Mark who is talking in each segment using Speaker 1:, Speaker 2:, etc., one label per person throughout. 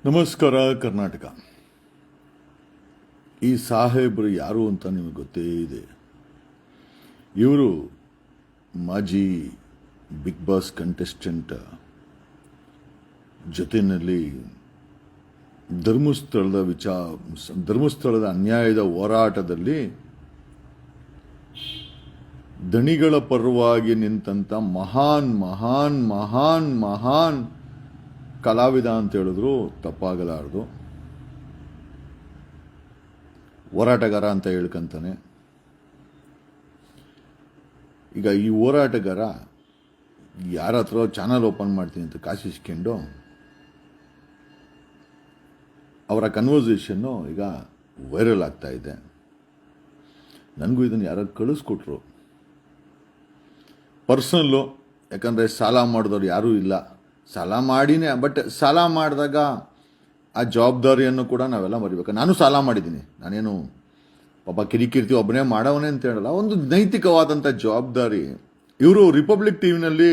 Speaker 1: ನಮಸ್ಕಾರ ಕರ್ನಾಟಕ. ಈ ಸಾಹೇಬರು ಯಾರು ಅಂತ ನಿಮಗೆ ಗೊತ್ತೇ ಇದೆ. ಇವರು ಮಾಜಿ ಬಿಗ್ ಬಾಸ್ ಕಂಟೆಸ್ಟೆಂಟ್ ಜೊತೆಯಲ್ಲಿ ಧರ್ಮಸ್ಥಳದ ಅನ್ಯಾಯದ ಹೋರಾಟದಲ್ಲಿ ದಣಿಗಳ ಪರವಾಗಿ ನಿಂತಂತ ಮಹಾನ್ ಮಹಾನ್ ಮಹಾನ್ ಮಹಾನ್ ಕಲಾವಿದ ಅಂತ ಹೇಳಿದ್ರು ತಪ್ಪಾಗಲಾರದು. ಹೋರಾಟಗಾರ ಅಂತ ಹೇಳ್ಕಂತಾನೆ. ಈಗ ಈ ಹೋರಾಟಗಾರ ಯಾರ ಹತ್ರ ಚಾನಲ್ ಓಪನ್ ಮಾಡ್ತೀನಿ ಅಂತ ಕಾಸಿಸ್ಕೊಂಡು ಅವರ ಕನ್ವರ್ಸೇಷನ್ನು ಈಗ ವೈರಲ್ ಆಗ್ತಾ ಇದೆ. ನನಗೂ ಇದನ್ನು ಯಾರು ಕಳಿಸ್ಕೊಟ್ರು ಪರ್ಸನಲ್ಲು. ಯಾಕಂದರೆ ಸಾಲ ಮಾಡಿದವ್ರು ಯಾರೂ ಇಲ್ಲ. ಸಾಲ ಮಾಡಿನೇ, ಬಟ್ ಸಾಲ ಮಾಡಿದಾಗ ಆ ಜವಾಬ್ದಾರಿಯನ್ನು ಕೂಡ ನಾವೆಲ್ಲ ಮರಿಬೇಕು. ನಾನು ಸಾಲ ಮಾಡಿದ್ದೀನಿ. ನಾನೇನು ಪಾಪ ಕಿರಿಕಿರ್ತಿ ಒಬ್ಬನೇ ಮಾಡವನೇ ಅಂತ ಹೇಳಲ್ಲ. ಒಂದು ನೈತಿಕವಾದಂಥ ಜವಾಬ್ದಾರಿ. ಇವರು ರಿಪಬ್ಲಿಕ್ ಟಿವಿನಲ್ಲಿ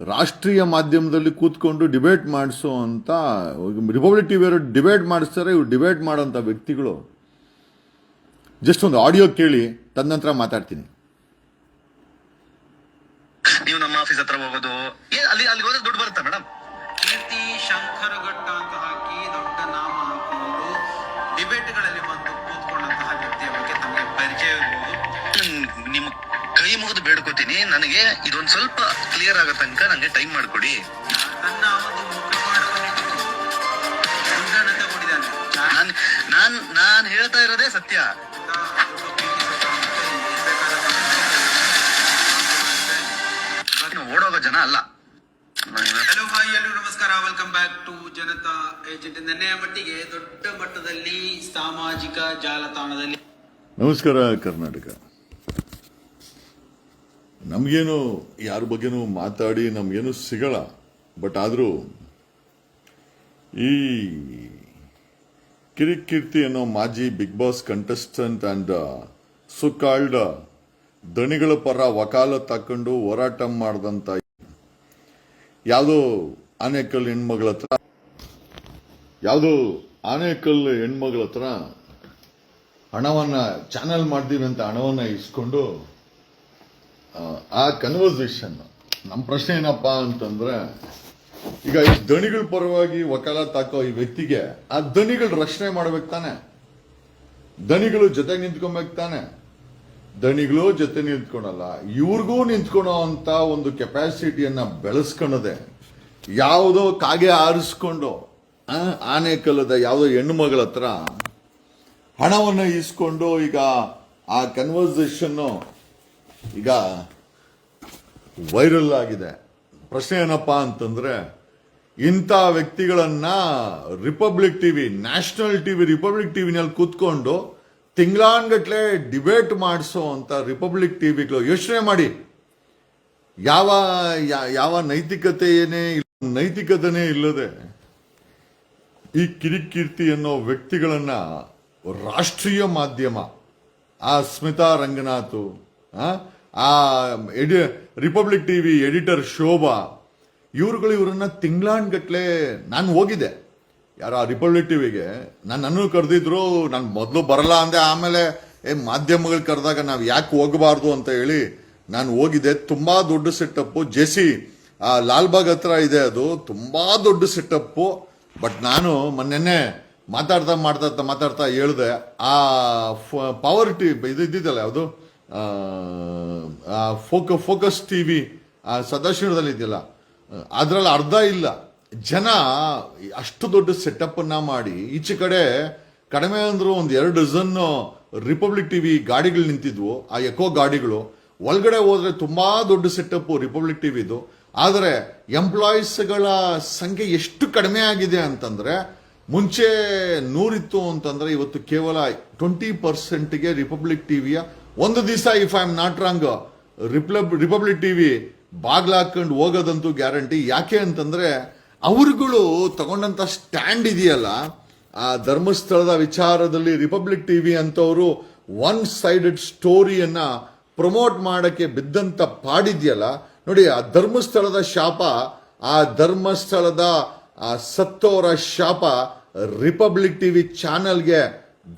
Speaker 1: ರಾಷ್ಟ್ರೀಯ ಮಾಧ್ಯಮದಲ್ಲಿ ಕೂತ್ಕೊಂಡು ಡಿಬೇಟ್ ಮಾಡಿಸೋ ಅಂತ, ರಿಪಬ್ಲಿಕ್ ಟಿವಿಯವರು ಡಿಬೇಟ್ ಮಾಡಿಸ್ತಾರೆ. ಇವ್ರು ಡಿಬೇಟ್ ಮಾಡೋಂಥ ವ್ಯಕ್ತಿಗಳು. ಜಸ್ಟ್ ಒಂದು ಆಡಿಯೋ ಕೇಳಿ, ತದನಂತರ ಮಾತಾಡ್ತೀನಿ.
Speaker 2: ನೀವು ನಮ್ಮ ಆಫೀಸ್ ಹತ್ರ ಹೋಗೋದು ಅಲ್ಲಿ ಹೋದ್ರೆ ದುಡ್ಡು ಬರುತ್ತಾ ಮೇಡಮ್?
Speaker 3: ಕೀರ್ತಿ ಶಂಕರಘಟ್ಟ ಅಂತ ಹಾಕಿ ದೊಡ್ಡ ನಾಮ ಹಾಕೊಂಡು ಡಿಬೇಟ್ಗಳಲ್ಲಿ ಬಂದು ಕೂತ್ಕೊಂಡಂತಹ ವ್ಯಕ್ತಿಯ ಬಗ್ಗೆ ತಮಗೆ ಪರಿಚಯ ಇರಬಹುದು.
Speaker 2: ನಿಮ್ಮ ಕೈ ಮುಗಿದು ಬೇಡ್ಕೋತೀನಿ, ನನಗೆ ಇದೊಂದು ಸ್ವಲ್ಪ ಕ್ಲಿಯರ್ ಆಗೋ ತನಕ ನನಗೆ ಟೈಮ್ ಮಾಡಿಕೊಡಿ.
Speaker 3: ತನ್ನ ಒಂದು ಮುಖವಾಡವನ್ನು ಉದಾಹರಣೆ ಕೊಟ್ಟಿದ್ದಾನೆ.
Speaker 2: ನಾನು ಹೇಳ್ತಾ ಇರೋದೇ ಸತ್ಯ. ಓಡೋಗೋ ಜನ ಅಲ್ಲ.
Speaker 3: ಹಲೋ ಹಾಯ್ ಎಲ್ಲರೂ ನಮಸ್ಕಾರ, welcome back to Janata agent. ನೆನ್ನೆಯ ಮಟ್ಟಿಗೆ ದೊಡ್ಡ ಮಟ್ಟದಲ್ಲಿ ಸಾಮಾಜಿಕ ಜಾಲತಾಣದಲ್ಲಿ
Speaker 1: ನಮಸ್ಕಾರ ಕರ್ನಾಟಕ. ನಮಗೇನು ಯಾರ ಬಗ್ಗೆನೂ ಮಾತಾಡಿ ನಮಗೇನು ಸಿಗಲ್ಲ. ಬಟ್ ಆದರೂ ಈ ಕಿರಿಕೀರ್ತಿ ಅನ್ನೋ ಮಾಜಿ ಬಿಗ್ ಬಾಸ್ ಕಂಟೆಸ್ಟೆಂಟ್ ಅಂಡ್ ಸುಕಾಲ್ಡ್ ದಣಿಗಳ ಪರ ವಕಾಲತ್ ಹಾಕೊಂಡು ಹೋರಾಟ ಮಾಡಿದಂಥ ಯಾವುದೋ ಆನೇಕಲ್ ಹೆಣ್ಮಗಳ ಹತ್ರ ಹಣವನ್ನು ಚಾನಲ್ ಮಾಡ್ತೀವಿ ಅಂತ ಹಣವನ್ನು ಇಸ್ಕೊಂಡು ಆ ಕನ್ವರ್ಸೇಷನ್. ನಮ್ಮ ಪ್ರಶ್ನೆ ಏನಪ್ಪಾ ಅಂತಂದ್ರೆ, ಈಗ ಈ ದಣಿಗಳ ಪರವಾಗಿ ವಕಾಲತ್ ಹಾಕೋ ಈ ವ್ಯಕ್ತಿಗೆ ಆ ದಣಿಗಳು ರಕ್ಷಣೆ ಮಾಡ್ಬೇಕು ತಾನೆ, ದಣಿಗಳು ಜೊತೆಗೆ ನಿಂತ್ಕೊಬೇಕು ತಾನೆ. ದಣಿಗಳು ಜೊತೆ ನಿಂತ್ಕೊಳಲ್ಲ, ಇವ್ರಿಗೂ ನಿಂತ್ಕೊಳೋ ಅಂತ ಒಂದು ಕೆಪಾಸಿಟಿಯನ್ನ ಬೆಳೆಸ್ಕೊಳ್ಳದೆ ಯಾವುದೋ ಕಾಗೆ ಆರಿಸ್ಕೊಂಡು ಆನೆಕಲ್ಲದ ಯಾವುದೋ ಹೆಣ್ಣು ಮಗಳ ಹತ್ರ ಹಣವನ್ನು ಇಸ್ಕೊಂಡು ಈಗ ಆ ಕನ್ವರ್ಸೇಷನ್ ಈಗ ವೈರಲ್ ಆಗಿದೆ. ಪ್ರಶ್ನೆ ಏನಪ್ಪಾ ಅಂತಂದ್ರೆ, ಇಂಥ ವ್ಯಕ್ತಿಗಳನ್ನ Republic TV, national TV, Republic ಟಿವಿನಲ್ಲಿ ಕೂತ್ಕೊಂಡು ತಿಂಗಳಾನ್ಗಟ್ಲೆ ಡಿಬೇಟ್ ಮಾಡಿಸೋ ಅಂತ ರಿಪಬ್ಲಿಕ್ ಟಿವಿಗಳು ಯೋಚನೆ ಮಾಡಿ. ಯಾವ ನೈತಿಕತೆನೇ ಇಲ್ಲದೆ ಈ ಕಿರಿಕೀರ್ತಿ ಅನ್ನೋ ವ್ಯಕ್ತಿಗಳನ್ನ ರಾಷ್ಟ್ರೀಯ ಮಾಧ್ಯಮ, ಆ ಸ್ಮಿತಾ ರಂಗನಾಥ್, ಆ ರಿಪಬ್ಲಿಕ್ ಟಿವಿ ಎಡಿಟರ್ ಶೋಭಾ, ಇವರನ್ನ ತಿಂಗಳಾನ್ಗಟ್ಲೆ ನಾನು ಹೋಗಿದ್ದೆ. ಯಾರ ರಿಪಬ್ಲಿಕ್ ಟಿವಿಗೆ ನನ್ನನ್ನು ಕರೆದಿದ್ರು. ನಾನು ಮೊದಲು ಬರಲ್ಲ ಅಂದೆ, ಆಮೇಲೆ ಮಾಧ್ಯಮಗಳು ಕರೆದಾಗ ನಾವು ಯಾಕೆ ಹೋಗಬಾರ್ದು ಅಂತ ಹೇಳಿ ನಾನು ಹೋಗಿದ್ದೆ. ತುಂಬಾ ದೊಡ್ಡ ಸೆಟಪ್, ಜೆಸಿ ಲಾಲ್ಬಾಗ್ ಹತ್ರ ಇದೆ, ಅದು ತುಂಬಾ ದೊಡ್ಡ ಸೆಟಪ್. ಬಟ್ ನಾನು ಮೊನ್ನೆ ಮಾತಾಡ್ತಾ ಹೇಳ್ದೆ, ಆ ಪವರ್ ಟಿವಿ ಇದು ಇದ್ದಿದ್ದಲ್ಲ, ಯಾವುದು ಫೋಕಸ್ ಟಿವಿ ಸದಾಶಿವದಲ್ಲಿ ಇದೆಯಲ್ಲ, ಅದ್ರಲ್ಲಿ ಅರ್ಧ ಇಲ್ಲ ಜನ. ಅಷ್ಟು ದೊಡ್ಡ ಸೆಟಪ್ ಅನ್ನ ಮಾಡಿ ಈಚೆ ಕಡೆ ಕಡಿಮೆ ಅಂದ್ರು ಒಂದು 2 ಡಜನ್ ರಿಪಬ್ಲಿಕ್ ಟಿವಿ ಗಾಡಿಗಳು ನಿಂತಿದ್ವು, ಆ ಎಕೋ ಗಾಡಿಗಳು. ಒಳಗಡೆ ಹೋದ್ರೆ ತುಂಬಾ ದೊಡ್ಡ ಸೆಟಪ್ ರಿಪಬ್ಲಿಕ್ ಟಿವಿದು. ಆದರೆ ಎಂಪ್ಲಾಯೀಸ್ಗಳ ಸಂಖ್ಯೆ ಎಷ್ಟು ಕಡಿಮೆ ಆಗಿದೆ ಅಂತಂದ್ರೆ, ಮುಂಚೆ 100 ಇತ್ತು ಅಂತಂದ್ರೆ ಇವತ್ತು ಕೇವಲ 20%ಗೆ ರಿಪಬ್ಲಿಕ್ ಟಿವಿಯ ಒಂದು ದಿವಸ, if I am not wrong, Republic TV ಬಾಗ್ಲಾಕೊಂಡು ಹೋಗೋದಂತೂ ಗ್ಯಾರಂಟಿ. ಯಾಕೆ ಅಂತಂದ್ರೆ ಅವರುಗಳು ತಗೊಂಡಂತ ಸ್ಟ್ಯಾಂಡ್ ಇದೆಯಲ್ಲ, ಆ ಧರ್ಮಸ್ಥಳದ ವಿಚಾರದಲ್ಲಿ ರಿಪಬ್ಲಿಕ್ ಟಿವಿ ಅಂತವರು ಒನ್ ಸೈಡೆಡ್ ಸ್ಟೋರಿಯನ್ನ ಪ್ರಮೋಟ್ ಮಾಡಕ್ಕೆ ಬಿದ್ದಂತ ಪಾಡಿದೆಯಲ್ಲ ನೋಡಿ. ಆ ಧರ್ಮಸ್ಥಳದ ಶಾಪ, ಆ ಧರ್ಮಸ್ಥಳದ ಆ ಸತ್ತೋರ ಶಾಪ ರಿಪಬ್ಲಿಕ್ ಟಿವಿ ಚಾನೆಲ್ಗೆ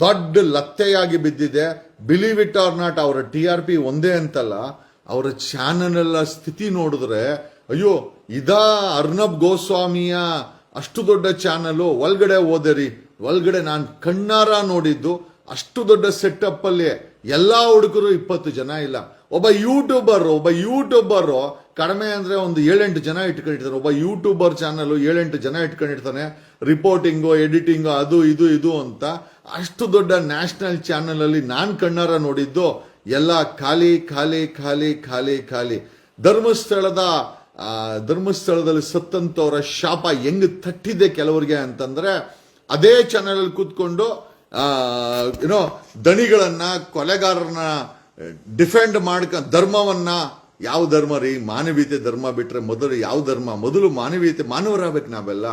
Speaker 1: ದೊಡ್ಡ ಲತ್ತೆಯಾಗಿ ಬಿದ್ದಿದೆ. ಬಿಲೀವ್ ಇಟ್ ಆರ್ ನಾಟ್, ಅವರ TRP ಒಂದೇ ಅಂತಲ್ಲ, ಅವರ ಚಾನಲ್ ಸ್ಥಿತಿ ನೋಡಿದ್ರೆ ಅಯ್ಯೋ ಇದಾ ಅರ್ನಬ್ ಗೋಸ್ವಾಮಿಯ ಅಷ್ಟು ದೊಡ್ಡ ಚಾನಲ್ ಒಳಗಡೆ ಹೋದರಿ, ಒಳಗಡೆ ನಾನು ಕಣ್ಣಾರ ನೋಡಿದ್ದು ಅಷ್ಟು ದೊಡ್ಡ ಸೆಟಪ್ ಅಲ್ಲಿ ಎಲ್ಲಾ ಹುಡುಗರು 20 ಜನ ಇಲ್ಲ. ಒಬ್ಬ ಯೂಟ್ಯೂಬರ್ ಕಡಿಮೆ ಅಂದ್ರೆ ಒಂದು 7-8 ಜನ ಇಟ್ಕೊಂಡಿರ್ತಾನೆ. ಒಬ್ಬ ಯೂಟ್ಯೂಬರ್ ಚಾನಲ್ 7-8 ಜನ ಇಟ್ಕೊಂಡಿರ್ತಾನೆ, ರಿಪೋರ್ಟಿಂಗು ಎಡಿಟಿಂಗು ಅದು ಇದು ಅಂತ. ಅಷ್ಟು ದೊಡ್ಡ ನ್ಯಾಷನಲ್ ಚಾನಲ್ ಅಲ್ಲಿ ನಾನ್ ಕಣ್ಣಾರ ನೋಡಿದ್ದು ಎಲ್ಲ ಖಾಲಿ ಖಾಲಿ ಖಾಲಿ ಖಾಲಿ ಖಾಲಿ. ಧರ್ಮಸ್ಥಳದಲ್ಲಿ ಸತ್ತಂತವರ ಶಾಪ ಹೆಂಗ್ ತಟ್ಟಿದೆ ಕೆಲವರಿಗೆ ಅಂತಂದ್ರೆ, ಅದೇ ಚಾನಲ್ ಅಲ್ಲಿ ಕೂತ್ಕೊಂಡು ದಣಿಗಳನ್ನ ಕೊಲೆಗಾರರನ್ನ ಡಿಫೆಂಡ್ ಧರ್ಮವನ್ನ, ಯಾವ ಧರ್ಮ ರೀ? ಮಾನವೀಯತೆ ಧರ್ಮ ಬಿಟ್ರೆ ಮೊದಲು ಯಾವ ಧರ್ಮ? ಮೊದಲು ಮಾನವೀಯತೆ, ಮಾನವರಾಗಬೇಕು ನಾವೆಲ್ಲ.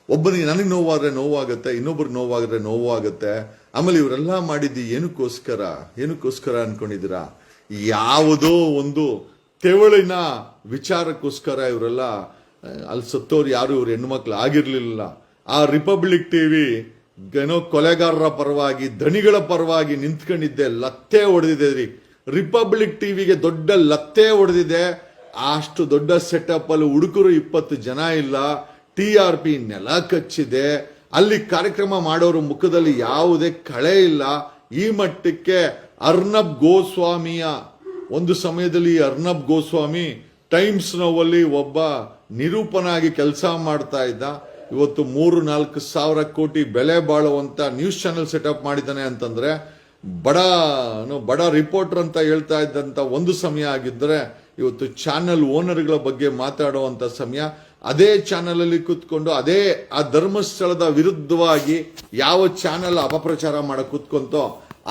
Speaker 1: ಒಬ್ಬನಿಗೆ ನನಗೆ ನೋವಾಗುತ್ತೆ, ಇನ್ನೊಬ್ರಿಗೆ ನೋವಾಗುತ್ತೆ. ಆಮೇಲೆ ಇವರೆಲ್ಲ ಮಾಡಿದ್ದು ಏನಕ್ಕೋಸ್ಕರ ಅನ್ಕೊಂಡಿದ್ದೀರಾ? ಯಾವುದೋ ಒಂದು ತೆವಳಿನ ವಿಚಾರಕ್ಕೋಸ್ಕರ ಇವರೆಲ್ಲ ಅಲ್ಲಿ ಸತ್ತೋರು ಯಾರು ಇವ್ರ ಹೆಣ್ಮಕ್ಳು ಆಗಿರ್ಲಿಲ್ಲ. ಆ ರಿಪಬ್ಲಿಕ್ ಟಿವಿ ಕೊಲೆಗಾರರ ಪರವಾಗಿ, ದಣಿಗಳ ಪರವಾಗಿ ನಿಂತ್ಕೊಂಡಿದ್ದೆ, ಲತ್ತೆ ಹೊಡೆದಿದೆ ರೀ. ರಿಪಬ್ಲಿಕ್ ಟಿವಿಗೆ ದೊಡ್ಡ ಲತ್ತೆ ಹೊಡೆದಿದೆ. ಅಷ್ಟು ದೊಡ್ಡ ಸೆಟಪ್ ಅಲ್ಲಿ ಹುಡುಗರು 20 ಜನ ಇಲ್ಲ, TRP ನೆಲ ಕಚ್ಚಿದೆ. ಅಲ್ಲಿ ಕಾರ್ಯಕ್ರಮ ಮಾಡೋರು ಮುಖದಲ್ಲಿ ಯಾವುದೇ ಕಳೆ ಇಲ್ಲ. ಈ ಮಟ್ಟಕ್ಕೆ ಅರ್ನಬ್ ಗೋಸ್ವಾಮಿಯ ಒಂದು ಸಮಯದಲ್ಲಿ ಅರ್ನಬ್ ಗೋಸ್ವಾಮಿ ಟೈಮ್ಸ್ ನೋವಲ್ಲಿ ಒಬ್ಬ ನಿರೂಪನಾಗಿ ಕೆಲಸ ಮಾಡ್ತಾ ಇದ್ದ. ಇವತ್ತು 3-4 ಸಾವಿರ ಕೋಟಿ ಬೆಲೆ ಬಾಳುವಂತ ನ್ಯೂಸ್ ಚಾನೆಲ್ ಸೆಟಪ್ ಮಾಡಿದ್ದಾನೆ ಅಂತಂದ್ರೆ, ಬಡ ರಿಪೋರ್ಟರ್ ಅಂತ ಹೇಳ್ತಾ ಇದ್ದಂತ ಒಂದು ಸಮಯ ಆಗಿದ್ರೆ, ಇವತ್ತು ಚಾನೆಲ್ ಓನರ್ಗಳ ಬಗ್ಗೆ ಮಾತಾಡುವಂತ ಸಮಯ. ಅದೇ ಚಾನೆಲ್ ಅಲ್ಲಿ ಕೂತ್ಕೊಂಡು ಅದೇ ಆ ಧರ್ಮಸ್ಥಳದ ವಿರುದ್ಧವಾಗಿ ಯಾವ ಚಾನೆಲ್ ಅಪಪ್ರಚಾರ ಮಾಡಕ್ ಕೂತ್ಕೊಂತೋ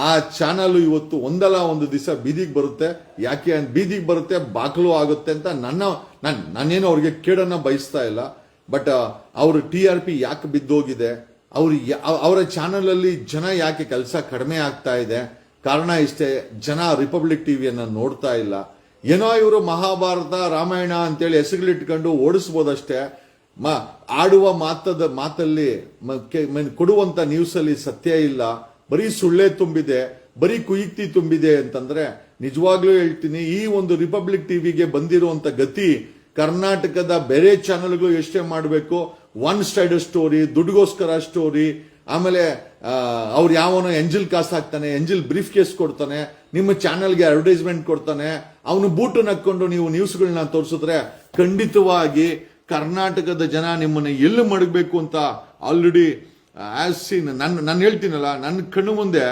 Speaker 1: ಆ ಚಾನಲ್ ಇವತ್ತು ಒಂದಲ್ಲ ಒಂದು ದಿವಸ ಬೀದಿಗೆ ಬರುತ್ತೆ. ಯಾಕೆ ಅಂತ ಬೀದಿಗೆ ಬರುತ್ತೆ, ಬಾಕಲು ಆಗುತ್ತೆ ಅಂತ ನಾನೇನು ಅವ್ರಿಗೆ ಕೇಡನ್ನ ಬಯಸ್ತಾ ಇಲ್ಲ. ಬಟ್ ಅವ್ರ TRP ಯಾಕೆ ಬಿದ್ದೋಗಿದೆ, ಅವರ ಚಾನಲ್ ಅಲ್ಲಿ ಜನ ಯಾಕೆ ಕೆಲಸ ಕಡಿಮೆ ಆಗ್ತಾ ಇದೆ? ಕಾರಣ ಇಷ್ಟೇ, ಜನ ರಿಪಬ್ಲಿಕ್ ಟಿವಿಯನ್ನ ನೋಡ್ತಾ ಇಲ್ಲ. ಏನೋ ಇವರು ಮಹಾಭಾರತ ರಾಮಾಯಣ ಅಂತೇಳಿ ಹೆಸರುಗಳಿಟ್ಕೊಂಡು ಓಡಿಸ್ಬೋದಷ್ಟೇ. ಆಡುವ ಮಾತಲ್ಲಿ ಕೊಡುವಂತ ನ್ಯೂಸ್ ಅಲ್ಲಿ ಸತ್ಯ ಇಲ್ಲ, ಬರೀ ಸುಳ್ಳೆ ತುಂಬಿದೆ, ಬರೀ ಕುಯುಕ್ತಿ ತುಂಬಿದೆ ಅಂತಂದ್ರೆ ನಿಜವಾಗ್ಲೂ ಹೇಳ್ತೀನಿ, ಈ ಒಂದು ರಿಪಬ್ಲಿಕ್ ಟಿವಿಗೆ ಬಂದಿರುವಂತ ಗತಿ ಕರ್ನಾಟಕದ ಬೇರೆ ಚಾನೆಲ್ಗಳು ಎಷ್ಟೇ ಮಾಡಬೇಕು. ಒನ್ ಸೈಡ್ ಸ್ಟೋರಿ, ದುಡ್ಡುಗೋಸ್ಕರ ಸ್ಟೋರಿ, ಆಮೇಲೆ ಅವ್ರು ಯಾವನೋ ಎಂಜಿಲ್ ಕಾಸು ಹಾಕ್ತಾನೆ, ಎಂಜಿಲ್ ಬ್ರೀಫ್ ಕೇಸ್ ಕೊಡ್ತಾನೆ, ನಿಮ್ಮ ಚಾನೆಲ್ಗೆ ಅಡ್ವರ್ಟೈಸ್ಮೆಂಟ್ ಕೊಡ್ತಾನೆ, ಅವನು ಬೂಟು ನಕ್ಕೊಂಡು ನೀವು ನ್ಯೂಸ್ಗಳನ್ನ ತೋರಿಸಿದ್ರೆ ಖಂಡಿತವಾಗಿ ಕರ್ನಾಟಕದ ಜನ ನಿಮ್ಮನ್ನ ಎಲ್ಲಿ ಮಡಗಬೇಕು ಅಂತ ಆಲ್ರೆಡಿ ಆಸ್ ಸೀನ್. ನಾನು ಹೇಳ್ತೀನಲ್ಲ, ನನ್ನ ಕಣ್ಣು ಮುಂದೆ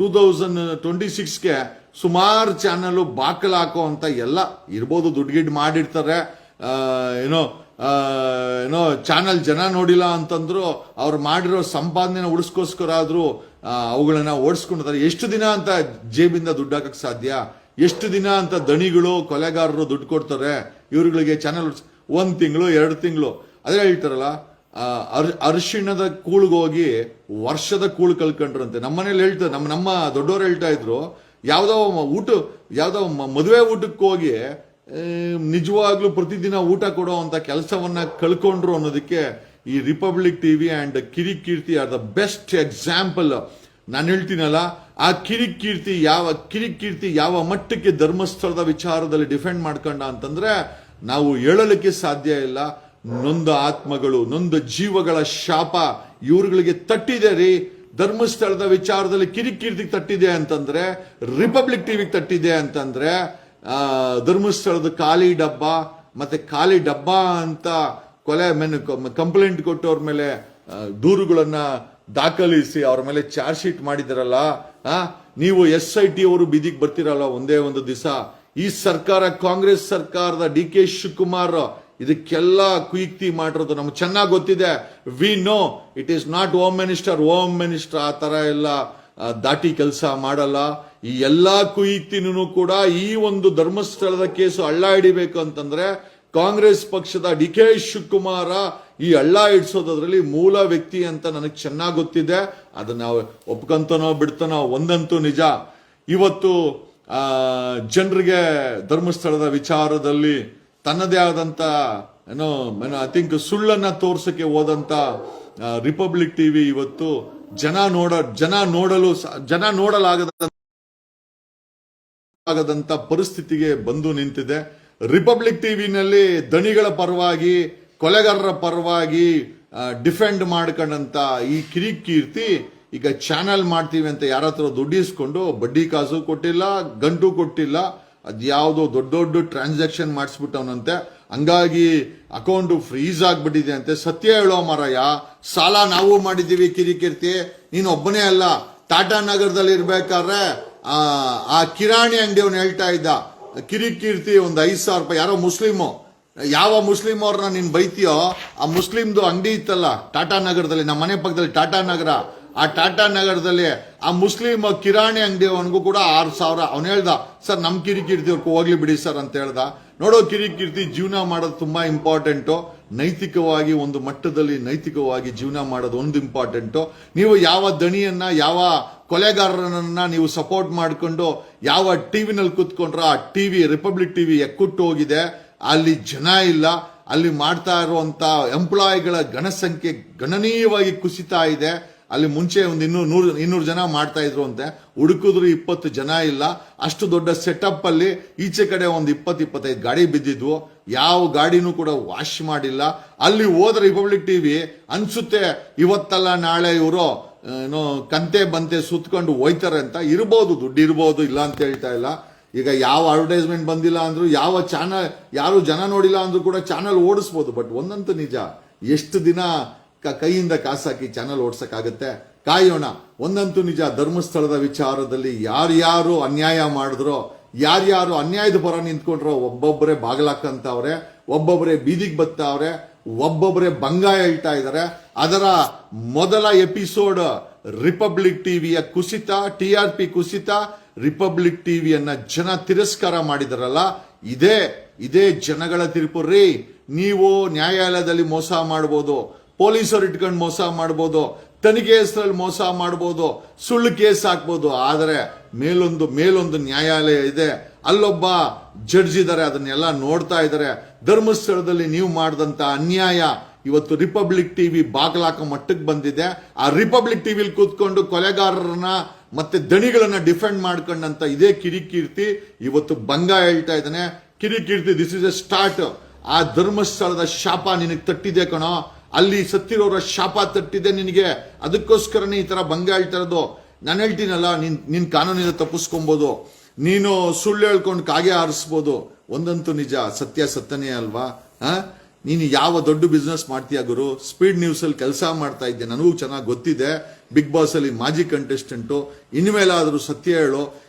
Speaker 1: 2026ಗೆ ಸುಮಾರು ಚಾನಲ್ ಬಾಕಲ್ ಹಾಕೋ ಅಂತ ಎಲ್ಲ ಇರ್ಬೋದು, ದುಡ್ಡು ಮಾಡಿರ್ತಾರೆ. ಏನೋ ಚಾನಲ್ ಜನ ನೋಡಿಲ್ಲ ಅಂತಂದ್ರು ಅವ್ರು ಮಾಡಿರೋ ಸಂಪಾದನೆ ಉಳಿಸ್ಕೋಸ್ಕರ ಆದ್ರೂ ಅವುಗಳನ್ನ ಓಡಿಸ್ಕೊಂಡಿದ್ದಾರೆ. ಎಷ್ಟು ದಿನ ಅಂತ ಜೇಬಿಂದ ದುಡ್ಡು ಹಾಕಕ್ ಸಾಧ್ಯ? ಎಷ್ಟು ದಿನ ಅಂತ ದಣಿಗಳು ಕೊಲೆಗಾರರು ದುಡ್ಡು ಕೊಡ್ತಾರೆ ಇವ್ರುಗಳಿಗೆ ಚಾನಲ್? 1 ತಿಂಗಳು 2 ತಿಂಗಳು. ಅದೇ ಹೇಳ್ತಾರಲ್ಲ, ಅರಿಶಿಣದ ಕೂಳ್ಗೋಗಿ ವರ್ಷದ ಕೂಳು ಕಲ್ಕೊಂಡ್ರಂತೆ. ನಮ್ಮನೇಲಿ ಹೇಳ್ತಾರೆ, ನಮ್ಮ ದೊಡ್ಡವರು ಹೇಳ್ತಾ ಇದ್ರು, ಯಾವ್ದೋ ಮದುವೆ ಊಟಕ್ಕೆ ಹೋಗಿ ನಿಜವಾಗ್ಲೂ ಪ್ರತಿದಿನ ಊಟ ಕೊಡೋ ಅಂತ ಕೆಲಸವನ್ನ ಕಳ್ಕೊಂಡ್ರು ಅನ್ನೋದಕ್ಕೆ ಈ Republic TV and Kirik Keerthi are the best example. ನಾನು ಹೇಳ್ತೀನಲ್ಲ, ಆ ಕಿರಿಕೀರ್ತಿ ಯಾವ ಮಟ್ಟಕ್ಕೆ ಧರ್ಮಸ್ಥಳದ ವಿಚಾರದಲ್ಲಿ ಡಿಫೆಂಡ್ ಮಾಡ್ಕೊಂಡ ಅಂತಂದ್ರೆ ನಾವು ಹೇಳಲಿಕ್ಕೆ ಸಾಧ್ಯ ಇಲ್ಲ. ನೊಂದ ಆತ್ಮಗಳು, ನೊಂದ ಜೀವಗಳ ಶಾಪ ಇವ್ರುಗಳಿಗೆ ತಟ್ಟಿದೆ ರೀ. ಧರ್ಮಸ್ಥಳದ ವಿಚಾರದಲ್ಲಿ ಕಿರಿಕೀರ್ತಿಗೆ ತಟ್ಟಿದೆ ಅಂತಂದ್ರೆ, ರಿಪಬ್ಲಿಕ್ ಟಿವಿಗೆ ತಟ್ಟಿದೆ ಅಂತಂದ್ರೆ, ಧರ್ಮಸ್ಥಳದ ಖಾಲಿ ಡಬ್ಬ ಅಂತ ಕಂಪ್ಲೇಂಟ್ ಕೊಟ್ಟವ್ರ ಮೇಲೆ ದೂರುಗಳನ್ನ ದಾಖಲಿಸಿ ಅವ್ರ ಮೇಲೆ ಚಾರ್ಜ್ ಶೀಟ್ ಮಾಡಿದಾರಲ್ಲ, ನೀವು SIT ಅವರು ಬೀದಿಗೆ ಬರ್ತಿರಲ್ಲ ಒಂದೇ ಒಂದು ದಿವಸ. ಈ ಸರ್ಕಾರ, ಕಾಂಗ್ರೆಸ್ ಸರ್ಕಾರದ DK ಶಿವಕುಮಾರ್ ಇದಕ್ಕೆಲ್ಲ ಕುಯುಕ್ತಿ ಮಾಡಿರೋದು ನಮ್ಗೆ ಚೆನ್ನಾಗಿ ಗೊತ್ತಿದೆ. We know it is not home minister ಆ ತರ ಎಲ್ಲ ದಾಟಿ ಕೆಲಸ ಮಾಡಲ್ಲ. ಈ ಎಲ್ಲಾ ಕುಯುಕ್ತಿನೂ ಕೂಡ ಈ ಒಂದು ಧರ್ಮಸ್ಥಳದ ಕೇಸು ಹಳ್ಳ ಹಿಡಿಬೇಕು ಅಂತಂದ್ರೆ ಕಾಂಗ್ರೆಸ್ ಪಕ್ಷದ DK ಶಿವಕುಮಾರ ಈ ಹಳ್ಳ ಹಿಡಿಸೋದ್ರಲ್ಲಿ ಮೂಲ ವ್ಯಕ್ತಿ ಅಂತ ನನಗೆ ಚೆನ್ನಾಗಿ ಗೊತ್ತಿದೆ. ಅದನ್ನ ನಾವು ಒಪ್ಕೊಂತನೋ ಬಿಡ್ತಾನೋ ಒಂದಂತೂ ನಿಜ, ಇವತ್ತು ಜನರಿಗೆ ಧರ್ಮಸ್ಥಳದ ವಿಚಾರದಲ್ಲಿ ತನ್ನದೇ ಆದಂತ ಏನೋ ಐ ಥಿಂಕ್ ಸುಳ್ಳನ್ನ ತೋರ್ಸಕ್ಕೆ ಹೋದಂತ ರಿಪಬ್ಲಿಕ್ ಟಿವಿ ಇವತ್ತು ಜನ ನೋಡಲಾಗದಂತ ಪರಿಸ್ಥಿತಿಗೆ ಬಂದು ನಿಂತಿದೆ. ರಿಪಬ್ಲಿಕ್ ಟಿವಿನಲ್ಲಿ ದಣಿಗಳ ಪರವಾಗಿ, ಕೊಲೆಗಾರರ ಪರವಾಗಿ ಡಿಫೆಂಡ್ ಮಾಡ್ಕೊಂಡಂತ ಈ ಕಿರಿಕೀರ್ತಿ ಈಗ ಚಾನಲ್ ಮಾಡ್ತೀವಿ ಅಂತ ಯಾರ ಹತ್ರ ದುಡ್ಡು ಇಸ್ಕೊಂಡು ಬಡ್ಡಿ ಕಾಸು ಕೊಟ್ಟಿಲ್ಲ, ಗಂಟು ಕೊಟ್ಟಿಲ್ಲ, ಅದ್ಯಾವುದೋ ದೊಡ್ಡ ದೊಡ್ಡ ಟ್ರಾನ್ಸಾಕ್ಷನ್ ಮಾಡಿಸ್ಬಿಟ್ಟವನಂತೆ. ಹಂಗಾಗಿ ಅಕೌಂಟ್ ಫ್ರೀಸ್ ಆಗ್ಬಿಟ್ಟಿದೆ ಅಂತೆ. ಸತ್ಯ ಹೇಳೋ ಮಾರಾಯ, ಸಾಲ ನಾವು ಮಾಡಿದೀವಿ ಕಿರಿಕೀರ್ತಿ, ನೀನ್ ಒಬ್ಬನೇ ಅಲ್ಲ. ಟಾಟಾ ನಗರದಲ್ಲಿ ಇರ್ಬೇಕಾದ್ರೆ ಆ ಕಿರಾಣಿ ಅಂಗಡಿಯವನು ಹೇಳ್ತಾ ಇದ್ದ, ಕಿರಿಕೀರ್ತಿ ಒಂದು 5,000 ರೂಪಾಯಿ, ಯಾರೋ ಮುಸ್ಲಿಮು, ಯಾವ ಮುಸ್ಲಿಂ ಅವ್ರನ್ನ ನೀನ್ ಬೈತೀಯೋ ಆ ಮುಸ್ಲಿಮ್ದು ಅಂಗಡಿ ಇತ್ತಲ್ಲ ಟಾಟಾ ನಗರದಲ್ಲಿ, ನಮ್ಮ ಮನೆ ಪಕ್ಕದಲ್ಲಿ ಟಾಟಾ ನಗರ, ಆ ಟಾಟಾ ನಗರದಲ್ಲಿ ಆ ಮುಸ್ಲಿಂ ಕಿರಾಣಿ ಅಂಗಡಿಯವನಿಗೂ ಕೂಡ 6,000. ಅವನು ಹೇಳ್ದ, ಸರ್ ನಮ್ ಕಿರಿಕೀರ್ತಿ ಅವ್ರಿಗೆ ಹೋಗ್ಲಿ ಬಿಡಿ ಸರ್ ಅಂತ ಹೇಳ್ದ. ನೋಡೋ ಕಿರಿಕೀರ್ತಿ, ಜೀವನ ಮಾಡೋದು ತುಂಬಾ ಇಂಪಾರ್ಟೆಂಟು. ನೈತಿಕವಾಗಿ ಒಂದು ಮಟ್ಟದಲ್ಲಿ ನೈತಿಕವಾಗಿ ಜೀವನ ಮಾಡೋದು ಒಂದು ಇಂಪಾರ್ಟೆಂಟು. ನೀವು ಯಾವ ದಣಿಯನ್ನ, ಯಾವ ಕೊಲೆಗಾರರನ್ನ ನೀವು ಸಪೋರ್ಟ್ ಮಾಡಿಕೊಂಡು ಯಾವ ಟಿವಿನಲ್ಲಿ ಕೂತ್ಕೊಂಡ್ರ ಆ ಟಿವಿ, ರಿಪಬ್ಲಿಕ್ ಟಿವಿ ಎಕ್ಕುಟ್ಟು ಹೋಗಿದೆ. ಅಲ್ಲಿ ಜನ ಇಲ್ಲ. ಅಲ್ಲಿ ಮಾಡ್ತಾ ಇರುವಂತ ಎಂಪ್ಲಾಯಿಗಳ ಗಣಸಂಖ್ಯೆ ಗಣನೀಯವಾಗಿ ಕುಸಿತಾ ಇದೆ. ಅಲ್ಲಿ ಮುಂಚೆ ಒಂದು 200 ಜನ ಮಾಡ್ತಾ ಇದ್ರು ಅಂತೆ, ಹುಡುಕಿದ್ರು 20 ಜನ ಇಲ್ಲ. ಅಷ್ಟು ದೊಡ್ಡ ಸೆಟಪ್ ಅಲ್ಲಿ ಈಚೆ ಕಡೆ ಒಂದು 20-25 ಗಾಡಿ ಬಿದ್ದಿದ್ವು. ಯಾವ ಗಾಡಿನೂ ಕೂಡ ವಾಶ್ ಮಾಡಿಲ್ಲ. ಅಲ್ಲಿ ಹೋದ್ರೆ ರಿಪಬ್ಲಿಕ್ ಟಿವಿ ಅನ್ಸುತ್ತೆ ಇವತ್ತಲ್ಲ ನಾಳೆ ಇವರು ಏನೋ ಕಂತೆ ಬಂತೆ ಸುತ್ಕೊಂಡು ಹೋಯ್ತಾರೆ ಅಂತ. ಇರ್ಬೋದು, ದುಡ್ಡು ಇರ್ಬೋದು, ಇಲ್ಲ ಅಂತ ಹೇಳ್ತಾ ಇಲ್ಲ. ಈಗ ಯಾವ ಅಡ್ವರ್ಟೈಸ್ಮೆಂಟ್ ಬಂದಿಲ್ಲ ಅಂದ್ರು, ಯಾವ ಚಾನಲ್ ಯಾರು ಜನ ನೋಡಿಲ್ಲ ಅಂದ್ರೂ ಕೂಡ ಚಾನಲ್ ಓಡಿಸ್ಬೋದು. ಬಟ್ ಒಂದಂತೂ ನಿಜ, ಎಷ್ಟು ದಿನ ಕೈಯಿಂದ ಕಾಸಾಕಿ ಚಾನಲ್ ಓಡ್ಸಕ್ಕಾಗತ್ತೆ? ಕಾಯೋಣ. ಒಂದಂತೂ ನಿಜ, ಧರ್ಮಸ್ಥಳದ ವಿಚಾರದಲ್ಲಿ ಯಾರ್ಯಾರು ಅನ್ಯಾಯ ಮಾಡಿದ್ರೋ, ಯಾರ್ಯಾರು ಅನ್ಯಾಯದ ಪರ ನಿಂತ್ಕೊಂಡ್ರೋ, ಒಬ್ಬೊಬ್ಬರೇ ಬಾಗಲಾಕಂತವ್ರೆ, ಒಬ್ಬೊಬ್ಬರೇ ಬೀದಿಗೆ ಬತ್ತಾವ್ರೆ, ಒಬ್ಬೊಬ್ಬರೇ ಬಂಗ ಹೇಳ್ತಾ ಇದ್ದಾರೆ. ಅದರ ಮೊದಲ ಎಪಿಸೋಡ್ ರಿಪಬ್ಲಿಕ್ ಟಿವಿಯ ಕುಸಿತ, TRP ಕುಸಿತ, ರಿಪಬ್ಲಿಕ್ ಟಿವಿಯನ್ನ ಜನ ತಿರಸ್ಕಾರ ಮಾಡಿದಾರಲ್ಲ, ಇದೇ ಜನಗಳ ತೀರ್ಪು ರೀ. ನೀವು ನ್ಯಾಯಾಲಯದಲ್ಲಿ ಮೋಸ ಮಾಡಬಹುದು, ಪೊಲೀಸರು ಇಟ್ಕೊಂಡು ಮೋಸ ಮಾಡಬಹುದು, ತನಿಖೆ ಹೆಸರಲ್ಲಿ ಮೋಸ ಮಾಡಬಹುದು, ಸುಳ್ಳು ಕೇಸ್ ಹಾಕ್ಬೋದು. ಆದರೆ ಮೇಲೊಂದು ನ್ಯಾಯಾಲಯ ಇದೆ, ಅಲ್ಲೊಬ್ಬ ಜಡ್ಜ್ ಇದ್ದಾರೆ, ಅದನ್ನೆಲ್ಲ ನೋಡ್ತಾ ಇದ್ದಾರೆ. ಧರ್ಮಸ್ಥಳದಲ್ಲಿ ನೀವು ಮಾಡಿದಂತ ಅನ್ಯಾಯ ಇವತ್ತು ರಿಪಬ್ಲಿಕ್ ಟಿವಿ ಬಾಗ್ಲಾಕ ಮಟ್ಟಕ್ಕೆ ಬಂದಿದೆ. ಆ ರಿಪಬ್ಲಿಕ್ ಟಿವಿಲಿ ಕೂತ್ಕೊಂಡು ಕೊಲೆಗಾರರನ್ನ ಮತ್ತೆ ದಣಿಗಳನ್ನ ಡಿಫೆಂಡ್ ಮಾಡ್ಕೊಂಡಂತ ಇದೇ ಕಿರಿಕೀರ್ತಿ ಇವತ್ತು ಬಂಗ ಹೇಳ್ತಾ ಇದ್ದಾನೆ. Kirik Keerthi, this is A start. ಆ ಧರ್ಮಸ್ಥಳದ ಶಾಪ ನಿನಗೆ ತಟ್ಟಿದೆ ಕಣೋ, ಅಲ್ಲಿ ಸತ್ತಿರೋರ ಶಾಪ ತಟ್ಟಿದೆ ನಿನಗೆ. ಅದಕ್ಕೋಸ್ಕರನೇ ಈ ತರ ಬಂಗ ಹೇಳ್ತಾ ಇರೋದು. ನಾನು ಹೇಳ್ತೀನಲ್ಲ, ನೀನ್ ಕಾನೂನಿಂದ ತಪ್ಪಿಸ್ಕೊಬಹುದು, ನೀನು ಸುಳ್ಳು ಹೇಳ್ಕೊಂಡು ಕಾಗೆ ಹಾರಿಸ್ಬೋದು. ಒಂದಂತೂ ನಿಜ, ಸತ್ಯ ಸತ್ಯನೇ ಅಲ್ವಾ? ನೀನು ಯಾವ ದೊಡ್ಡ ಬಿಸ್ನೆಸ್ ಮಾಡ್ತೀಯ ಗುರು? ಸ್ಪೀಡ್ ನ್ಯೂಸ್ ಅಲ್ಲಿ ಕೆಲಸ ಮಾಡ್ತಾ ಇದ್ದೆ, ನನಗೂ ಚೆನ್ನಾಗಿ ಗೊತ್ತಿದೆ. ಬಿಗ್ ಬಾಸ್ ಅಲ್ಲಿ ಮಾಜಿ ಕಂಟೆಸ್ಟೆಂಟು. ಇನ್ಮೇಲಾದ್ರೂ ಸತ್ಯ ಹೇಳು,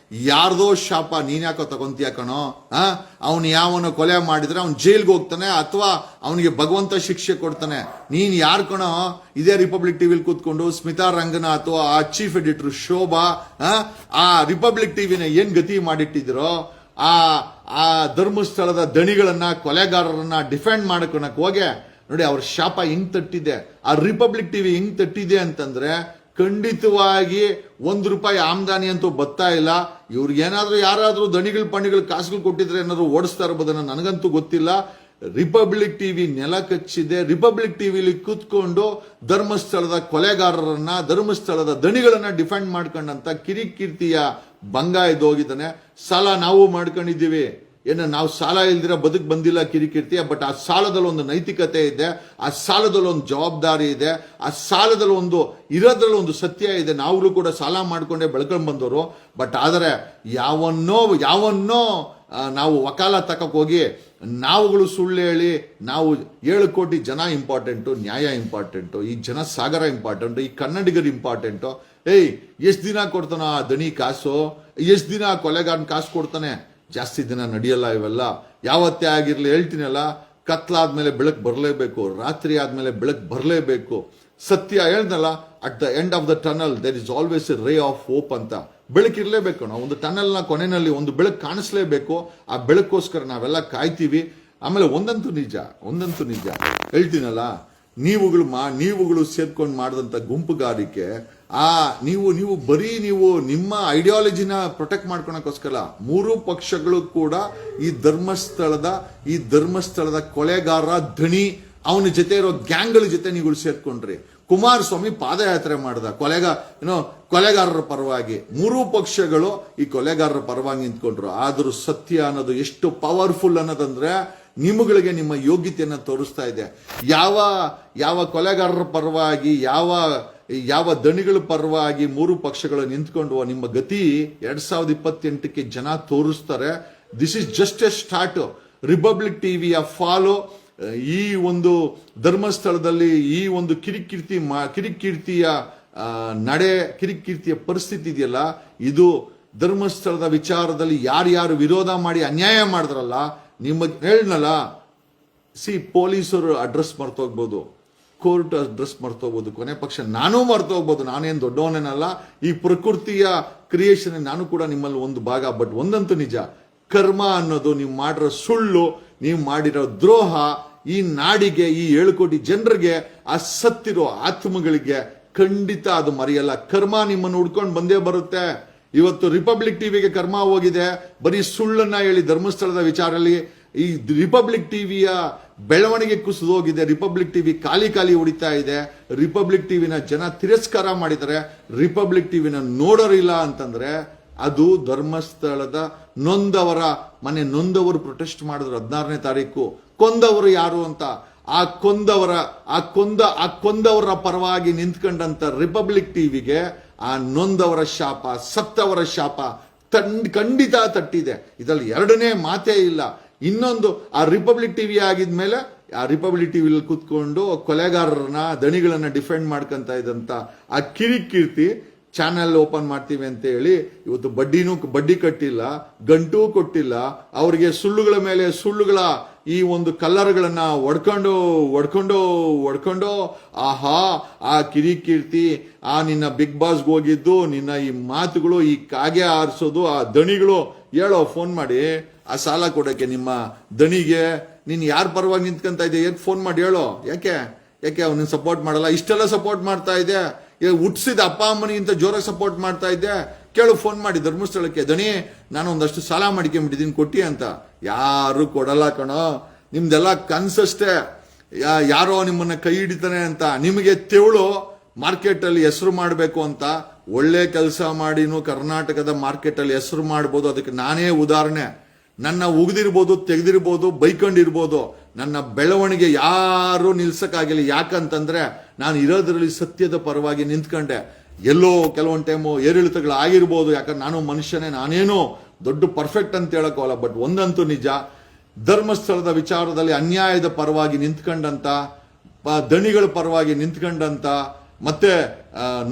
Speaker 1: ಯಾರ್ದೋ ಶಾಪ ನೀನ್ ಯಾಕೋ ತಗೊಂತೀಯ ಕಣೋ? ಅವನು ಯಾವನೋ ಕೊಲೆ ಮಾಡಿದ್ರೆ ಅವ್ನು ಜೈಲ್ಗೆ ಹೋಗ್ತಾನೆ, ಅಥವಾ ಅವನಿಗೆ ಭಗವಂತ ಶಿಕ್ಷೆ ಕೊಡ್ತಾನೆ. ನೀನ್ ಯಾರು ಕಣೋ? ಇದೇ ರಿಪಬ್ಲಿಕ್ ಟಿವಿಲಿ ಕೂತ್ಕೊಂಡು ಸ್ಮಿತಾ ರಂಗನಾಥ್, ಆ ಚೀಫ್ ಎಡಿಟರ್ ಶೋಭಾ, ಆ ರಿಪಬ್ಲಿಕ್ ಟಿವಿನ ಏನ್ ಗತಿ ಮಾಡಿಟ್ಟಿದ್ರು? ಆ ಧರ್ಮಸ್ಥಳದ ದಣಿಗಳನ್ನ, ಕೊಲೆಗಾರರನ್ನ ಡಿಫೆಂಡ್ ಮಾಡ್ಕೊಳಕ್ ಹೋಗೆ ನೋಡಿ, ಅವ್ರ ಶಾಪ ಹೆಂಗ್ ತಟ್ಟಿದೆ. ಆ ರಿಪಬ್ಲಿಕ್ ಟಿವಿ ಹೆಂಗ್ ತಟ್ಟಿದೆ ಅಂತಂದ್ರೆ, ಖಂಡಿತವಾಗಿ ₹1 ಆಮದಾನಿ ಅಂತೂ ಬರ್ತಾ ಇಲ್ಲ. ಇವ್ರಿಗೆ ಏನಾದ್ರೂ ಯಾರಾದ್ರೂ ದಣಿಗಳು ಪಣಿಗಳು ಕಾಸುಗಳು ಕೊಟ್ಟಿದ್ರೆ ಏನಾದ್ರು ಓಡಿಸ್ತಾ ಇರ್ಬೋದನ್ನ ನನಗಂತೂ ಗೊತ್ತಿಲ್ಲ. ರಿಪಬ್ಲಿಕ್ ಟಿವಿ ನೆಲ ಕಚ್ಚಿದೆ. ರಿಪಬ್ಲಿಕ್ ಟಿವಿಲಿ ಕೂತ್ಕೊಂಡು ಧರ್ಮಸ್ಥಳದ ಕೊಲೆಗಾರರನ್ನ, ಧರ್ಮಸ್ಥಳದ ದಣಿಗಳನ್ನ ಡಿಫೆಂಡ್ ಮಾಡ್ಕೊಂಡಂತ ಕಿರಿಕೀರ್ತಿಯ ಬಂಗ ಇದ್ದೋಗಿದ್ದಾನೆ. ಸಾಲ ನಾವು ಮಾಡ್ಕೊಂಡಿದ್ದೀವಿ, ನಾವು ಸಾಲ ಇಲ್ದಿರ ಬದುಕ್ ಬಂದಿಲ್ಲ ಕಿರಿಕೀರ್ತಿ. ಬಟ್ ಆ ಸಾಲದಲ್ಲಿ ಒಂದು ನೈತಿಕತೆ ಇದೆ, ಆ ಸಾಲದಲ್ಲಿ ಒಂದು ಜವಾಬ್ದಾರಿ ಇದೆ, ಆ ಸಾಲದಲ್ಲಿ ಇರೋದ್ರಲ್ಲಿ ಒಂದು ಸತ್ಯ ಇದೆ. ನಾವುಗಳು ಕೂಡ ಸಾಲ ಮಾಡ್ಕೊಂಡೇ ಬೆಳ್ಕೊಂಡ್ ಬಂದವರು. ಬಟ್ ಆದರೆ ಯಾವನ್ನೋ ನಾವು ವಕಾಲ ತಕಕ್ ಹೋಗಿ ನಾವುಗಳು ಸುಳ್ಳು ಹೇಳಿ, ನಾವು 7 ಕೋಟಿ ಜನ ಇಂಪಾರ್ಟೆಂಟು, ನ್ಯಾಯ ಇಂಪಾರ್ಟೆಂಟು, ಈ ಜನ ಸಾಗರ ಇಂಪಾರ್ಟೆಂಟು, ಈ ಕನ್ನಡಿಗರು ಇಂಪಾರ್ಟೆಂಟು. ಎಷ್ಟು ದಿನ ಕೊಡ್ತಾನೋ ಆ ದಣಿ ಕಾಸು? ಎಷ್ಟು ದಿನ ಕೊಲೆಗಾರನ ಕಾಸು ಕೊಡ್ತಾನೆ? ಜಾಸ್ತಿ ದಿನ ನಡೆಯಲ್ಲ ಇವೆಲ್ಲ. ಯಾವತ್ತೇ ಆಗಿರ್ಲಿ ಹೇಳ್ತೀನಲ್ಲ, ಕತ್ಲಾದ್ಮೇಲೆ ಬೆಳಕು ಬರಲೇಬೇಕು, ರಾತ್ರಿ ಆದ್ಮೇಲೆ ಬೆಳಕು ಬರಲೇಬೇಕು. ಸತ್ಯ ಹೇಳ್ದಲ್ಲ, at the end of the tunnel there is always a ray of hope ಅಂತ. ಬೆಳಕಿರ್ಲೇಬೇಕು. ನಾವು ಒಂದು ಟನಲ್ನ ಕೊನೆಯಲ್ಲಿ ಒಂದು ಬೆಳಕು ಕಾಣಿಸ್ಲೇಬೇಕು. ಆ ಬೆಳಕೋಸ್ಕರ ನಾವೆಲ್ಲ ಕಾಯ್ತೀವಿ. ಆಮೇಲೆ ಒಂದಂತೂ ನಿಜ ಹೇಳ್ತೀನಲ್ಲ, ನೀವುಗಳು ಸೇರ್ಕೊಂಡು ಮಾಡಿದಂಥ ಗುಂಪುಗಾರಿಕೆ, ನೀವು ಬರೀ ನೀವು ನಿಮ್ಮ ಐಡಿಯಾಲಜಿನ ಪ್ರೊಟೆಕ್ಟ್ ಮಾಡ್ಕೊಳಕ್ಕೋಸ್ಕರ ಮೂರು ಪಕ್ಷಗಳು ಕೂಡ ಈ ಧರ್ಮಸ್ಥಳದ ಕೊಲೆಗಾರ ಧಣಿ ಅವನ ಜೊತೆ ಇರೋ ಗ್ಯಾಂಗ್ಗಳ ಜೊತೆ ನೀವುಗಳು ಸೇರ್ಕೊಂಡ್ರಿ. ಕುಮಾರಸ್ವಾಮಿ ಪಾದಯಾತ್ರೆ ಮಾಡ್ದ ಕೊಲೆಗಾರರ ಪರವಾಗಿ. ಮೂರೂ ಪಕ್ಷಗಳು ಈ ಕೊಲೆಗಾರರ ಪರವಾಗಿ ನಿಂತ್ಕೊಂಡ್ರು. ಆದ್ರೂ ಸತ್ಯ ಅನ್ನೋದು ಎಷ್ಟು ಪವರ್ಫುಲ್ ಅನ್ನೋದಂದ್ರೆ ನಿಮ್ಮಗಳಿಗೆ ನಿಮ್ಮ ಯೋಗ್ಯತೆಯನ್ನ ತೋರಿಸ್ತಾ ಇದೆ. ಯಾವ ಕೊಲೆಗಾರರ ಪರವಾಗಿ, ಯಾವ ದಣಿಗಳ ಪರವಾಗಿ ಮೂರು ಪಕ್ಷಗಳು ನಿಂತ್ಕೊಂಡು ನಿಮ್ಮ ಗತಿ 2028ಕ್ಕೆ ಜನ ತೋರಿಸ್ತಾರೆ. This is just A start. Republic ಟಿವಿಯ ಫಾಲೋ ಈ ಒಂದು ಧರ್ಮಸ್ಥಳದಲ್ಲಿ ಈ ಒಂದು ಕಿರಿಕೀರ್ತಿಯ ಪರಿಸ್ಥಿತಿ ಇದೆಯಲ್ಲ, ಇದು ಧರ್ಮಸ್ಥಳದ ವಿಚಾರದಲ್ಲಿ ಯಾರ್ಯಾರು ವಿರೋಧ ಮಾಡಿ ಅನ್ಯಾಯ ಮಾಡಿದ್ರಲ್ಲ, ನಿಮಗೆ ಹೇಳನಲ್ಲ, ಪೊಲೀಸರು ಅಡ್ರೆಸ್ ಮರ್ತೋಗ್ಬೋದು, ಕೋರ್ಟ್ ಅಡ್ರೆಸ್ ಮರ್ತೋಗ್ಬೋದು, ಕೊನೆ ಪಕ್ಷ ನಾನೂ ಮರ್ತೋಗ್ಬೋದು. ನಾನೇನು ದೊಡ್ಡವನೇನಲ್ಲ, ಈ ಪ್ರಕೃತಿಯ ಕ್ರಿಯೇಷನ್ ನಾನು ಕೂಡ ನಿಮ್ಮಲ್ಲಿ ಒಂದು ಭಾಗ. ಬಟ್ ಒಂದಂತೂ ನಿಜ, ಕರ್ಮ ಅನ್ನೋದು ನೀವು ಮಾಡಿರೋ ಸುಳ್ಳು, ನೀವು ಮಾಡಿರೋ ದ್ರೋಹ ಈ ನಾಡಿಗೆ, ಈ 7 ಕೋಟಿ ಜನರಿಗೆ, ಆ ಸತ್ತಿರೋ ಆತ್ಮಗಳಿಗೆ ಖಂಡಿತ ಅದು ಮರೆಯಲ್ಲ. ಕರ್ಮ ನಿಮ್ಮನ್ನು ಹುಡ್ಕೊಂಡು ಬಂದೇ ಬರುತ್ತೆ. ಇವತ್ತು ರಿಪಬ್ಲಿಕ್ ಟಿವಿಗೆ ಕರ್ಮ ಹೋಗಿದೆ, ಬರೀ ಸುಳ್ಳನ್ನ ಹೇಳಿ ಧರ್ಮಸ್ಥಳದ ವಿಚಾರದಲ್ಲಿ. ಈ ರಿಪಬ್ಲಿಕ್ ಟಿವಿಯ ಬೆಳವಣಿಗೆ ಕುಸಿದೋಗಿದೆ. ರಿಪಬ್ಲಿಕ್ ಟಿವಿ ಖಾಲಿ ಹೊಡಿತಾ ಇದೆ. ರಿಪಬ್ಲಿಕ್ ಟಿವಿನ ಜನ ತಿರಸ್ಕಾರ ಮಾಡಿದ್ದಾರೆ. ರಿಪಬ್ಲಿಕ್ ಟಿವಿನ ನೋಡೋರಿಲ್ಲ ಅಂತಂದ್ರೆ ಅದು ಧರ್ಮಸ್ಥಳದ ನೊಂದವರು ಪ್ರೊಟೆಸ್ಟ್ ಮಾಡಿದ್ರು 16ನೇ ತಾರೀಕು. ಕೊಂದವರು ಯಾರು ಅಂತ, ಆ ಕೊಂದವರ ಪರವಾಗಿ ನಿಂತ್ಕೊಂಡಂತ ರಿಪಬ್ಲಿಕ್ ಟಿವಿಗೆ ಆ ನೊಂದವರ ಶಾಪ, ಸತ್ತವರ ಶಾಪ ಖಂಡಿತ ತಟ್ಟಿದೆ. ಇದರಲ್ಲಿ ಎರಡನೇ ಮಾತೇ ಇಲ್ಲ. ಇನ್ನೊಂದು, ಆ ರಿಪಬ್ಲಿಕ್ ಟಿವಿ ಆಗಿದ್ಮೇಲೆ ಆ ರಿಪಬ್ಲಿಕ್ ಟಿವಿಲಿ ಕೂತ್ಕೊಂಡು ಕೊಲೆಗಾರರನ್ನ, ದಣಿಗಳನ್ನ ಡಿಫೆಂಡ್ ಮಾಡ್ಕೊಂತ ಇದ್ದಂತ ಆ ಕಿರಿಕೀರ್ತಿ ಚಾನೆಲ್ ಓಪನ್ ಮಾಡ್ತೀವಿ ಅಂತ ಹೇಳಿ ಇವತ್ತು ಬಡ್ಡಿ ಕಟ್ಟಿಲ್ಲ, ಗಂಟೂ ಕೊಟ್ಟಿಲ್ಲ. ಅವರಿಗೆ ಸುಳ್ಳುಗಳ ಮೇಲೆ ಸುಳ್ಳುಗಳ ಈ ಒಂದು ಕಲ್ಲರ್ಗಳನ್ನ ಒಡ್ಕೊಂಡು ಆಹಾ ಆ ಕಿರಿಕೀರ್ತಿ, ಆ ನಿನ್ನ ಬಿಗ್ ಬಾಸ್ಗೆ ಹೋಗಿದ್ದು, ನಿನ್ನ ಈ ಮಾತುಗಳು, ಈ ಕಾಗೆ ಆರಿಸೋದು, ಆ ದಣಿಗಳು ಹೇಳೋ ಫೋನ್ ಮಾಡಿ ಆ ಸಾಲ ಕೊಡೋಕೆ ನಿಮ್ಮ ದಣಿಗೆ ನೀನ್ ಯಾರ ಪರವಾಗಿ ನಿಂತ್ಕೊಂತ ಇದೆ ಫೋನ್ ಮಾಡಿ ಹೇಳೋ. ಯಾಕೆ ಅವನನ್ನ ಸಪೋರ್ಟ್ ಮಾಡಲ್ಲ? ಇಷ್ಟೆಲ್ಲ ಸಪೋರ್ಟ್ ಮಾಡ್ತಾ ಇದೆ, ಹುಟ್ಟಿಸಿದ ಅಪ್ಪ ಅಮ್ಮನಿಗಿಂತ ಜೋರಾಗಿ ಸಪೋರ್ಟ್ ಮಾಡ್ತಾ ಇದ್ದೆ, ಕೇಳು ಫೋನ್ ಮಾಡಿ ಧರ್ಮಸ್ಥಳಕ್ಕೆ, ದಣಿ ನಾನು ಒಂದಷ್ಟು ಸಾಲ ಮಾಡ್ಕೊಂಡ್ಬಿಟ್ಟಿದ್ದೀನಿ ಕೊಟ್ಟಿ ಅಂತ. ಯಾರು ಕೊಡಲ್ಲ ಕಣೋ, ನಿಮ್ದೆಲ್ಲ ಕನ್ಸಷ್ಟೇ. ಯಾರೋ ನಿಮ್ಮನ್ನ ಕೈ ಹಿಡಿತಾನೆ ಅಂತ. ನಿಮಗೆ ತೆವಳು ಮಾರ್ಕೆಟ್ ಅಲ್ಲಿ ಹೆಸರು ಮಾಡಬೇಕು ಅಂತ, ಒಳ್ಳೆ ಕೆಲಸ ಮಾಡಿನೂ ಕರ್ನಾಟಕದ ಮಾರ್ಕೆಟ್ ಅಲ್ಲಿ ಹೆಸರು ಮಾಡ್ಬೋದು. ಅದಕ್ಕೆ ನಾನೇ ಉದಾಹರಣೆ. ನನ್ನ ಉಗಿದಿರ್ಬೋದು, ತೆಗೆದಿರ್ಬೋದು, ಬೈಕೊಂಡಿರ್ಬೋದು, ನನ್ನ ಬೆಳವಣಿಗೆ ಯಾರು ನಿಲ್ಸಕ್ಕಾಗಿಲ್ಲ. ಯಾಕಂತಂದ್ರೆ ನಾನು ಇರೋದ್ರಲ್ಲಿ ಸತ್ಯದ ಪರವಾಗಿ ನಿಂತ್ಕೊಂಡೆ. ಎಲ್ಲೋ ಕೆಲವೊಂದು ಟೈಮು ಏರಿಳಿತಗಳು ಆಗಿರ್ಬೋದು, ಯಾಕಂದ್ರೆ ನಾನು ಮನುಷ್ಯನೇ, ನಾನೇನು ದೊಡ್ಡ ಪರ್ಫೆಕ್ಟ್ ಅಂತ ಹೇಳಕ್ಕೋಲ್ಲ. ಬಟ್ ಒಂದಂತೂ ನಿಜ, ಧರ್ಮಸ್ಥಳದ ವಿಚಾರದಲ್ಲಿ ಅನ್ಯಾಯದ ಪರವಾಗಿ ನಿಂತ್ಕೊಂಡಂತ, ದಣಿಗಳ ಪರವಾಗಿ ನಿಂತ್ಕೊಂಡಂತ, ಮತ್ತೆ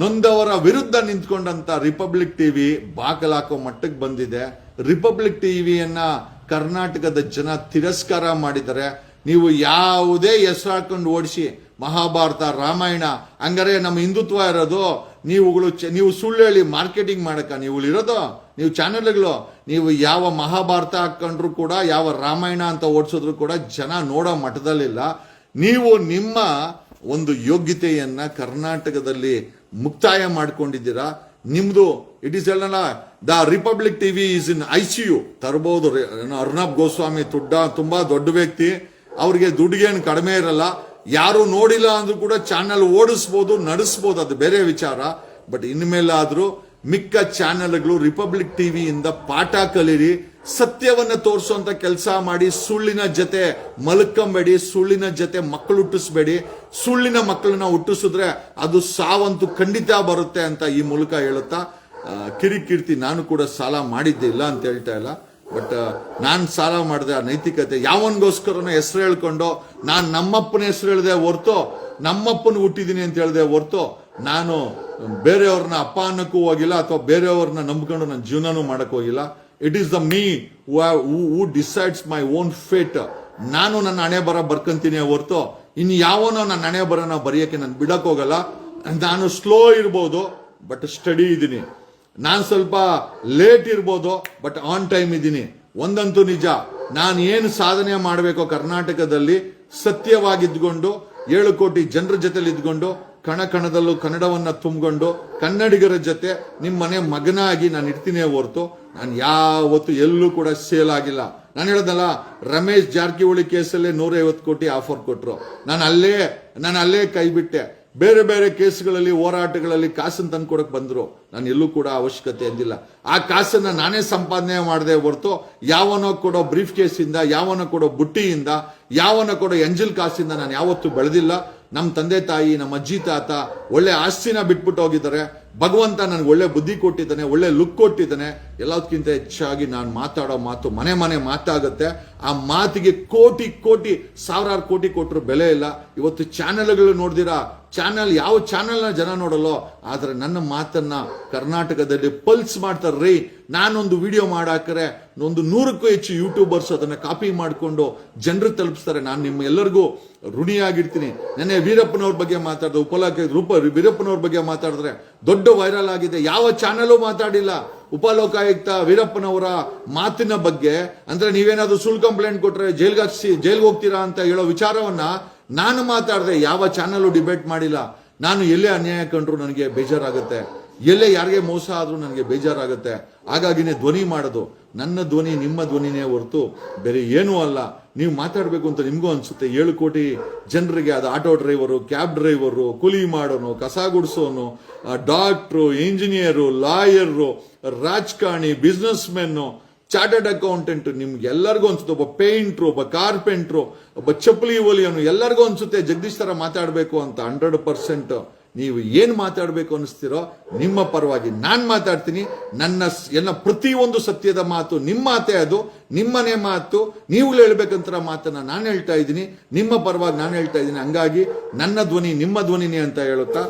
Speaker 1: ನೊಂದವರ ವಿರುದ್ಧ ನಿಂತ್ಕೊಂಡಂತ ರಿಪಬ್ಲಿಕ್ ಟಿವಿ ಬಾಕಲಾಕೋ ಮಟ್ಟಕ್ಕೆ ಬಂದಿದೆ. ರಿಪಬ್ಲಿಕ್ ಟಿವಿಯನ್ನ ಕರ್ನಾಟಕದ ಜನ ತಿರಸ್ಕಾರ ಮಾಡಿದ್ದಾರೆ. ನೀವು ಯಾವುದೇ ಹೆಸರು ಹಾಕೊಂಡು ಓಡಿಸಿ, ಮಹಾಭಾರತ, ರಾಮಾಯಣ, ಹಂಗಾರೆ ನಮ್ಮ ಹಿಂದುತ್ವ ಇರೋದು ನೀವು ಸುಳ್ಳು ಹೇಳಿ ಮಾರ್ಕೆಟಿಂಗ್ ಮಾಡಕ ನೀವು ಇರೋದು, ನೀವು ಚಾನೆಲ್ಗಳು. ನೀವು ಯಾವ ಮಹಾಭಾರತ ಹಾಕೊಂಡ್ರು ಕೂಡ, ಯಾವ ರಾಮಾಯಣ ಅಂತ ಓಡಿಸಿದ್ರು ಕೂಡ ಜನ ನೋಡೋ ಮಟ್ಟದಲ್ಲಿಲ್ಲ. ನೀವು ನಿಮ್ಮ ಒಂದು ಯೋಗ್ಯತೆಯನ್ನ ಕರ್ನಾಟಕದಲ್ಲಿ ಮುಕ್ತಾಯ ಮಾಡ್ಕೊಂಡಿದ್ದೀರಾ. ನಿಮ್ದು ಇಟ್ ಈಸ್ ಎಲ್ಲ the republic TV is in ICU ತರಬಹುದು. ಅರ್ನಬ್ ಗೋಸ್ವಾಮಿ ತುಂಬಾ ದೊಡ್ಡ ವ್ಯಕ್ತಿ, ಅವ್ರಿಗೆ ದುಡ್ಡಿಗೇನು ಕಡಿಮೆ ಇರಲ್ಲ. ಯಾರು ನೋಡಿಲ್ಲ ಅಂದ್ರೂ ಕೂಡ ಚಾನೆಲ್ ಓಡಿಸ್ಬೋದು, ನಡೆಸ್ಬೋದು, ಅದು ಬೇರೆ ವಿಚಾರ. ಬಟ್ ಇನ್ಮೇಲಾದ್ರೂ ಮಿಕ್ಕ ಚಾನೆಲ್ಗಳು ರಿಪಬ್ಲಿಕ್ ಟಿವಿಯಿಂದ ಪಾಠ ಕಲೀರಿ, ಸತ್ಯವನ್ನ ತೋರಿಸುವಂತ ಕೆಲಸ ಮಾಡಿ. ಸುಳ್ಳಿನ ಜೊತೆ ಮಲ್ಕೊಂಬೇಡಿ, ಸುಳ್ಳಿನ ಜೊತೆ ಮಕ್ಕಳು ಹುಟ್ಟಿಸ್ಬೇಡಿ. ಸುಳ್ಳಿನ ಮಕ್ಕಳನ್ನ ಹುಟ್ಟಿಸಿದ್ರೆ ಅದು ಸಾವಂತೂ ಖಂಡಿತ ಬರುತ್ತೆ ಅಂತ ಈ ಮೂಲಕ ಹೇಳುತ್ತಾ, ಕಿರಿಕೀರ್ತಿ ನಾನು ಕೂಡ ಸಾಲ ಮಾಡಿದ್ದೆ, ಇಲ್ಲ ಅಂತ ಹೇಳ್ತಾ ಇಲ್ಲ. ಬಟ್ ನಾನು ಸಾಲ ಮಾಡಿದೆ, ಆ ನೈತಿಕತೆ ಯಾವನ್ಗೋಸ್ಕರನ ಹೆಸರು ಹೇಳ್ಕೊಂಡು ನಾನು ನಮ್ಮಪ್ಪನ ಹೆಸರು ಹೇಳಿದೆ ಹೊರ್ತು, ನಮ್ಮಪ್ಪನ ಹುಟ್ಟಿದೀನಿ ಅಂತ ಹೇಳಿದೆ ಹೊರ್ತು, ನಾನು ಬೇರೆಯವ್ರನ್ನ ಅಪ್ಪ ಅನ್ನಕ್ಕೂ ಹೋಗಿಲ್ಲ, ಅಥವಾ ಬೇರೆಯವ್ರನ್ನ ನಂಬ್ಕೊಂಡು ನನ್ನ ಜೀವನನೂ ಮಾಡಕ್ ಹೋಗಿಲ್ಲ. It is the me who decides my own fate. ನಾನು ನನ್ನ ಹಣೆ ಬರ ಬರ್ಕೊಂತೀನಿ ಹೊರ್ತು ಇನ್ನು ಯಾವನೋ ನನ್ನ ಹಣೆ ಬರನ ಬರೆಯಕ್ಕೆ ನಾನು ಬಿಡಕ್ ಹೋಗಲ್ಲ. ನಾನು ಸ್ಲೋ ಇರ್ಬೋದು, ಬಟ್ ಸ್ಟಡಿ ಇದ್ದೀನಿ. ನಾನು ಸ್ವಲ್ಪ ಲೇಟ್ ಇರ್ಬೋದು, ಬಟ್ ಆನ್ ಟೈಮ್ ಇದ್ದೀನಿ. ಒಂದಂತೂ ನಿಜ, ನಾನು ಏನು ಸಾಧನೆ ಮಾಡಬೇಕೋ ಕರ್ನಾಟಕದಲ್ಲಿ ಸತ್ಯವಾಗಿದ್ಕೊಂಡು 7 ಕೋಟಿ ಜನರ ಜೊತೆಲಿ ಇದ್ಕೊಂಡು ಕಣ ಕಣದಲ್ಲೂ ಕನ್ನಡವನ್ನ ತುಂಬಿಕೊಂಡು ಕನ್ನಡಿಗರ ಜೊತೆ ನಿಮ್ಮ ಮನೆ ಮಗನಾಗಿ ನಾನು ಇರ್ತೀನಿ ಹೊರತು ನಾನು ಯಾವತ್ತು ಎಲ್ಲೂ ಕೂಡ ಸೇಲ್ ಆಗಿಲ್ಲ. ನಾನು ಹೇಳೋದಲ್ಲ, ರಮೇಶ್ ಜಾರಕಿಹೊಳಿ ಕೇಸಲ್ಲೇ 150 ಕೋಟಿ ಆಫರ್ ಕೊಟ್ರು, ನಾನು ಅಲ್ಲೇ ಕೈ ಬಿಟ್ಟೆ. ಬೇರೆ ಬೇರೆ ಕೇಸ್ಗಳಲ್ಲಿ ಹೋರಾಟಗಳಲ್ಲಿ ಕಾಸನ್ನು ತಂದು ಕೊಡಕ್ ಬಂದ್ರು, ನಾನು ಎಲ್ಲೂ ಕೂಡ ಅವಶ್ಯಕತೆ ಎಂದಿಲ್ಲ. ಆ ಕಾಸನ್ನ ನಾನೇ ಸಂಪಾದನೆ ಮಾಡದೆ ಹೊರತು ಯಾವನೋ ಕೊಡೋ ಬ್ರೀಫ್ ಕೇಸಿಂದ, ಯಾವನೋ ಕೊಡೋ ಬುಟ್ಟಿಯಿಂದ, ಯಾವನೋ ಕೊಡೋ ಎಂಜಲ್ ಕಾಸಿಂದ ನಾನು ಯಾವತ್ತೂ ಬೆಳೆದಿಲ್ಲ. ನಮ್ಮ ತಂದೆ ತಾಯಿ, ನಮ್ಮ ಅಜ್ಜಿ ತಾತ ಒಳ್ಳೆ ಆಸ್ತಿನ ಬಿಟ್ಬಿಟ್ಟು ಹೋಗಿದ್ದಾರೆ. ಭಗವಂತ ನನಗೆ ಒಳ್ಳೆ ಬುದ್ಧಿ ಕೊಟ್ಟಿದ್ದಾನೆ, ಒಳ್ಳೆ ಲುಕ್ ಕೊಟ್ಟಿದ್ದಾನೆ. ಎಲ್ಲದಕ್ಕಿಂತ ಹೆಚ್ಚಾಗಿ ನಾನು ಮಾತಾಡೋ ಮಾತು ಮನೆ ಮಾತಾಗುತ್ತೆ. ಆ ಮಾತಿಗೆ ಕೋಟಿ ಸಾವಿರಾರು ಕೋಟಿ ಕೊಟ್ಟರು ಬೆಲೆ ಇಲ್ಲ. ಇವತ್ತು ಚಾನೆಲ್ಗಳು ನೋಡ್ದಿರಾ, ಯಾವ ಚಾನೆಲ್ನ ಜನ ನೋಡಲ್ಲೋ, ಆದ್ರೆ ನನ್ನ ಮಾತನ್ನ ಕರ್ನಾಟಕದಲ್ಲಿ ಪಲ್ಸ್ ಮಾಡ್ತಾರ್ರಿ. ನಾನೊಂದು ವಿಡಿಯೋ ಮಾಡಾಕರೆ 100ಕ್ಕೂ ಹೆಚ್ಚು ಯೂಟ್ಯೂಬರ್ಸ್ ಅದನ್ನ ಕಾಪಿ ಮಾಡಿಕೊಂಡು ಜನರು ತಲುಪಿಸ್ತಾರೆ. ನಾನು ನಿಮ್ಮ ಎಲ್ಲರಿಗೂ ಋಣಿಯಾಗಿರ್ತೀನಿ. ನೆನ್ನೆ ವೀರಪ್ಪನವ್ರ ಬಗ್ಗೆ ಮಾತಾಡಿದ್ರೆ, ವೀರಪ್ಪನವ್ರ ಬಗ್ಗೆ ಮಾತಾಡಿದ್ರೆ ದೊಡ್ಡ ವೈರಲ್ ಆಗಿದೆ. ಯಾವ ಚಾನೆಲ್ ಮಾತಾಡಿಲ್ಲ ಉಪಲೋಕಾಯುಕ್ತ ವೀರಪ್ಪನವರ ಮಾತಿನ ಬಗ್ಗೆ. ಅಂದ್ರೆ ನೀವೇನಾದ್ರೂ ಸುಳ್ಳು ಕಂಪ್ಲೇಂಟ್ ಕೊಟ್ರೆ ಜೈಲ್ಗೆ ಹೋಗ್ತೀರಾ ಅಂತ ಹೇಳೋ ವಿಚಾರವನ್ನ ನಾನು ಮಾತಾಡಿದೆ. ಯಾವ ಚಾನಲ್ ಡಿಬೇಟ್ ಮಾಡಿಲ್ಲ. ನಾನು ಎಲ್ಲೇ ಅನ್ಯಾಯ ಕಂಡ್ರು ನನಗೆ ಬೇಜಾರಾಗುತ್ತೆ, ಎಲ್ಲೇ ಯಾರಿಗೆ ಮೋಸ ಆದ್ರೂ ನನಗೆ ಬೇಜಾರಾಗುತ್ತೆ. ಹಾಗಾಗಿನೇ ಧ್ವನಿ ಮಾಡೋದು. ನನ್ನ ಧ್ವನಿ ನಿಮ್ಮ ಧ್ವನಿನೇ ಹೊರತು ಬೇರೆ ಏನೂ ಅಲ್ಲ. ನೀವು ಮಾತಾಡಬೇಕು ಅಂತ ನಿಮಗೂ ಅನ್ಸುತ್ತೆ. 7 ಕೋಟಿ ಜನರಿಗೆ, ಅದು ಆಟೋ ಡ್ರೈವರು, ಕ್ಯಾಬ್ ಡ್ರೈವರು, ಕೂಲಿ ಮಾಡೋನು, ಕಸ ಗುಡಿಸೋನು, ಡಾಕ್ಟ್ರು, ಇಂಜಿನಿಯರು, ಲಾಯರು, ರಾಜಕಾರಣಿ, ಬಿಸ್ನೆಸ್ ಮೆನ್ನು, ಚಾರ್ಟರ್ಡ್ ಅಕೌಂಟೆಂಟ್, ನಿಮ್ಗೆ ಎಲ್ಲರಿಗೂ ಅನ್ಸುತ್ತೆ. ಒಬ್ಬ ಪೇಂಟ್ರು, ಒಬ್ಬ ಕಾರ್ಪೆಂಟ್ರು, ಒಬ್ಬ ಚಪ್ಪಲಿ ಹೊಲಿಯೋನು, ಎಲ್ಲರಿಗೂ ಅನ್ಸುತ್ತೆ ಜಗದೀಶ್ ತರ ಮಾತಾಡಬೇಕು ಅಂತ. 100% ನೀವು ಏನ್ ಮಾತಾಡಬೇಕು ಅನಿಸ್ತಿರೋ ನಿಮ್ಮ ಪರವಾಗಿ ನಾನು ಮಾತಾಡ್ತೀನಿ. ನನ್ನ ಪ್ರತಿಯೊಂದು ಸತ್ಯದ ಮಾತು ನಿಮ್ಮ ಮಾತೇ, ಅದು ನಿಮ್ಮನೆ ಮಾತು. ನೀವು ಹೇಳ್ಬೇಕಂತ ಮಾತನ್ನ ನಾನು ಹೇಳ್ತಾ ಇದ್ದೀನಿ, ನಿಮ್ಮ ಪರವಾಗಿ ನಾನು ಹೇಳ್ತಾ ಇದ್ದೀನಿ. ಹಂಗಾಗಿ ನನ್ನ ಧ್ವನಿ ನಿಮ್ಮ ಧ್ವನಿನೇ ಅಂತ ಹೇಳುತ್ತಾ,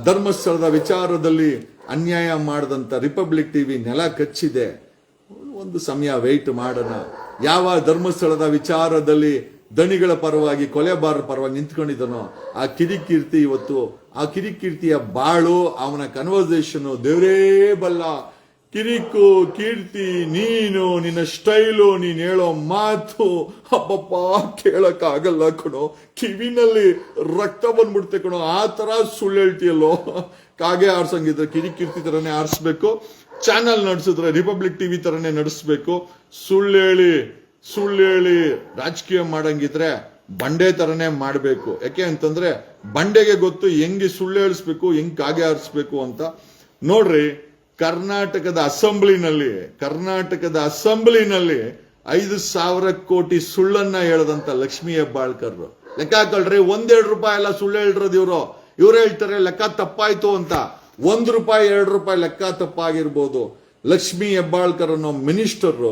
Speaker 1: ಧರ್ಮಸ್ಥಳದ ವಿಚಾರದಲ್ಲಿ ಅನ್ಯಾಯ ಮಾಡದಂತ ರಿಪಬ್ಲಿಕ್ ಟಿವಿ ನೆಲ ಕಚ್ಚಿದೆ. ಒಂದು ಸಮಯ ವೆಯ್ಟ್ ಮಾಡೋಣ. ಯಾವ ಧರ್ಮಸ್ಥಳದ ವಿಚಾರದಲ್ಲಿ ದಣಿಗಳ ಪರವಾಗಿ, ಕೊಲೆಬಾರರ ಪರವಾಗಿ ನಿಂತ್ಕೊಂಡಿದ್ದನೋ ಆ ಕಿರಿಕೀರ್ತಿ ಇವತ್ತು, ಆ ಕಿರಿಕೀರ್ತಿಯ ಬಾಳು, ಅವನ ಕನ್ವರ್ಸೇಷನ್ ದೇವರೇ ಬಲ್ಲ. ಕಿರಿಕು ಕೀರ್ತಿ, ನೀನು ನಿನ್ನ ಸ್ಟೈಲು, ನೀನ್ ಹೇಳೋ ಮಾತು ಅಪ್ಪಪ್ಪ ಕೇಳಕ್ಕಾಗಲ್ಲ ಕಣೋ. ಕಿವಿನಲ್ಲಿ ರಕ್ತ ಬಂದ್ಬಿಡ್ತೆ ಕಣೋ. ಆ ತರ ಸುಳ್ಳು ಹೇಳ್ತೀಯಲ್ಲೋ. ಕಾಗೆ ಆರ್ಸಂಗಿದ್ರೆ ಕಿರಿಕೀರ್ತಿ ತರನೇ ಆರಿಸ್ಬೇಕು. ಚಾನಲ್ ನಡೆಸಿದ್ರೆ ರಿಪಬ್ಲಿಕ್ ಟಿವಿ ತರನೇ ನಡೆಸ್ಬೇಕು. ಸುಳ್ಳು ಹೇಳಿ ರಾಜಕೀಯ ಮಾಡಂಗಿದ್ರೆ ಬಂಡೆ ತರನೇ ಮಾಡಬೇಕು. ಯಾಕೆ ಅಂತಂದ್ರೆ ಬಂಡೆಗೆ ಗೊತ್ತು ಹೆಂಗೆ ಸುಳ್ಳು ಹೇಳಿಸ್ಬೇಕು, ಹೆಂಗ್ ಕಾಗೆ ಆರಿಸ್ಬೇಕು ಅಂತ. ನೋಡ್ರಿ, ಕರ್ನಾಟಕದ ಅಸೆಂಬ್ಲಿನಲ್ಲಿ 5,000 ಕೋಟಿ ಸುಳ್ಳನ್ನ ಹೇಳದಂತ ಲಕ್ಷ್ಮೀ ಹೆಬ್ಬಾಳ್ಕರ್ ಲೆಕ್ಕ ಹಾಕೊಳ್ರಿ. 1-2 ರೂಪಾಯಿ ಎಲ್ಲ ಸುಳ್ಳು ಹೇಳಿರೋದು ಇವ್ರು ಹೇಳ್ತಾರೆ ಲೆಕ್ಕ ತಪ್ಪಾಯ್ತು ಅಂತ. 1 ರೂಪಾಯಿ 2 ರೂಪಾಯಿ ಲೆಕ್ಕ ತಪ್ಪಾಗಿರ್ಬೋದು. ಲಕ್ಷ್ಮೀ ಹೆಬ್ಬಾಳ್ಕರ್ ಅನ್ನೋ ಮಿನಿಸ್ಟರ್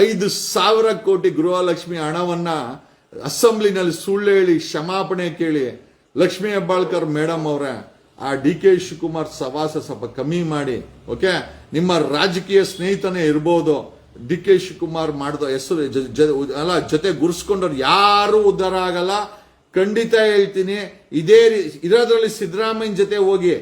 Speaker 1: 5,000 ಕೋಟಿ ಗೃಹಲಕ್ಷ್ಮಿ ಹಣವನ್ನ ಅಸೆಂಬ್ಲಿನಲ್ಲಿ ಸುಳ್ಳು ಹೇಳಿ ಕ್ಷಮಾಪಣೆ ಕೇಳಿ, ಲಕ್ಷ್ಮೀ ಹೆಬ್ಬಾಳ್ಕರ್ ಮೇಡಮ್ ಅವರೇ, ಆ DK ಶಿವಕುಮಾರ್ ಸವಾಸ ಸ್ವಲ್ಪ ಕಮ್ಮಿ ಮಾಡಿ. ಓಕೆ, ನಿಮ್ಮ ರಾಜಕೀಯ ಸ್ನೇಹಿತನೇ ಇರ್ಬೋದು. DK ಶಿವಕುಮಾರ್ ಮಾಡಿದ ಹೆಸರು ಜೊತೆ ಗುರ್ಸ್ಕೊಂಡವ್ರು ಯಾರು ಉದ್ಧಾರ ಆಗಲ್ಲ. ಖಂಡಿತ ಹೇಳ್ತೀನಿ. ಇರೋದ್ರಲ್ಲಿ ಸಿದ್ದರಾಮಯ್ಯನ ಜೊತೆ ಹೋಗಿ.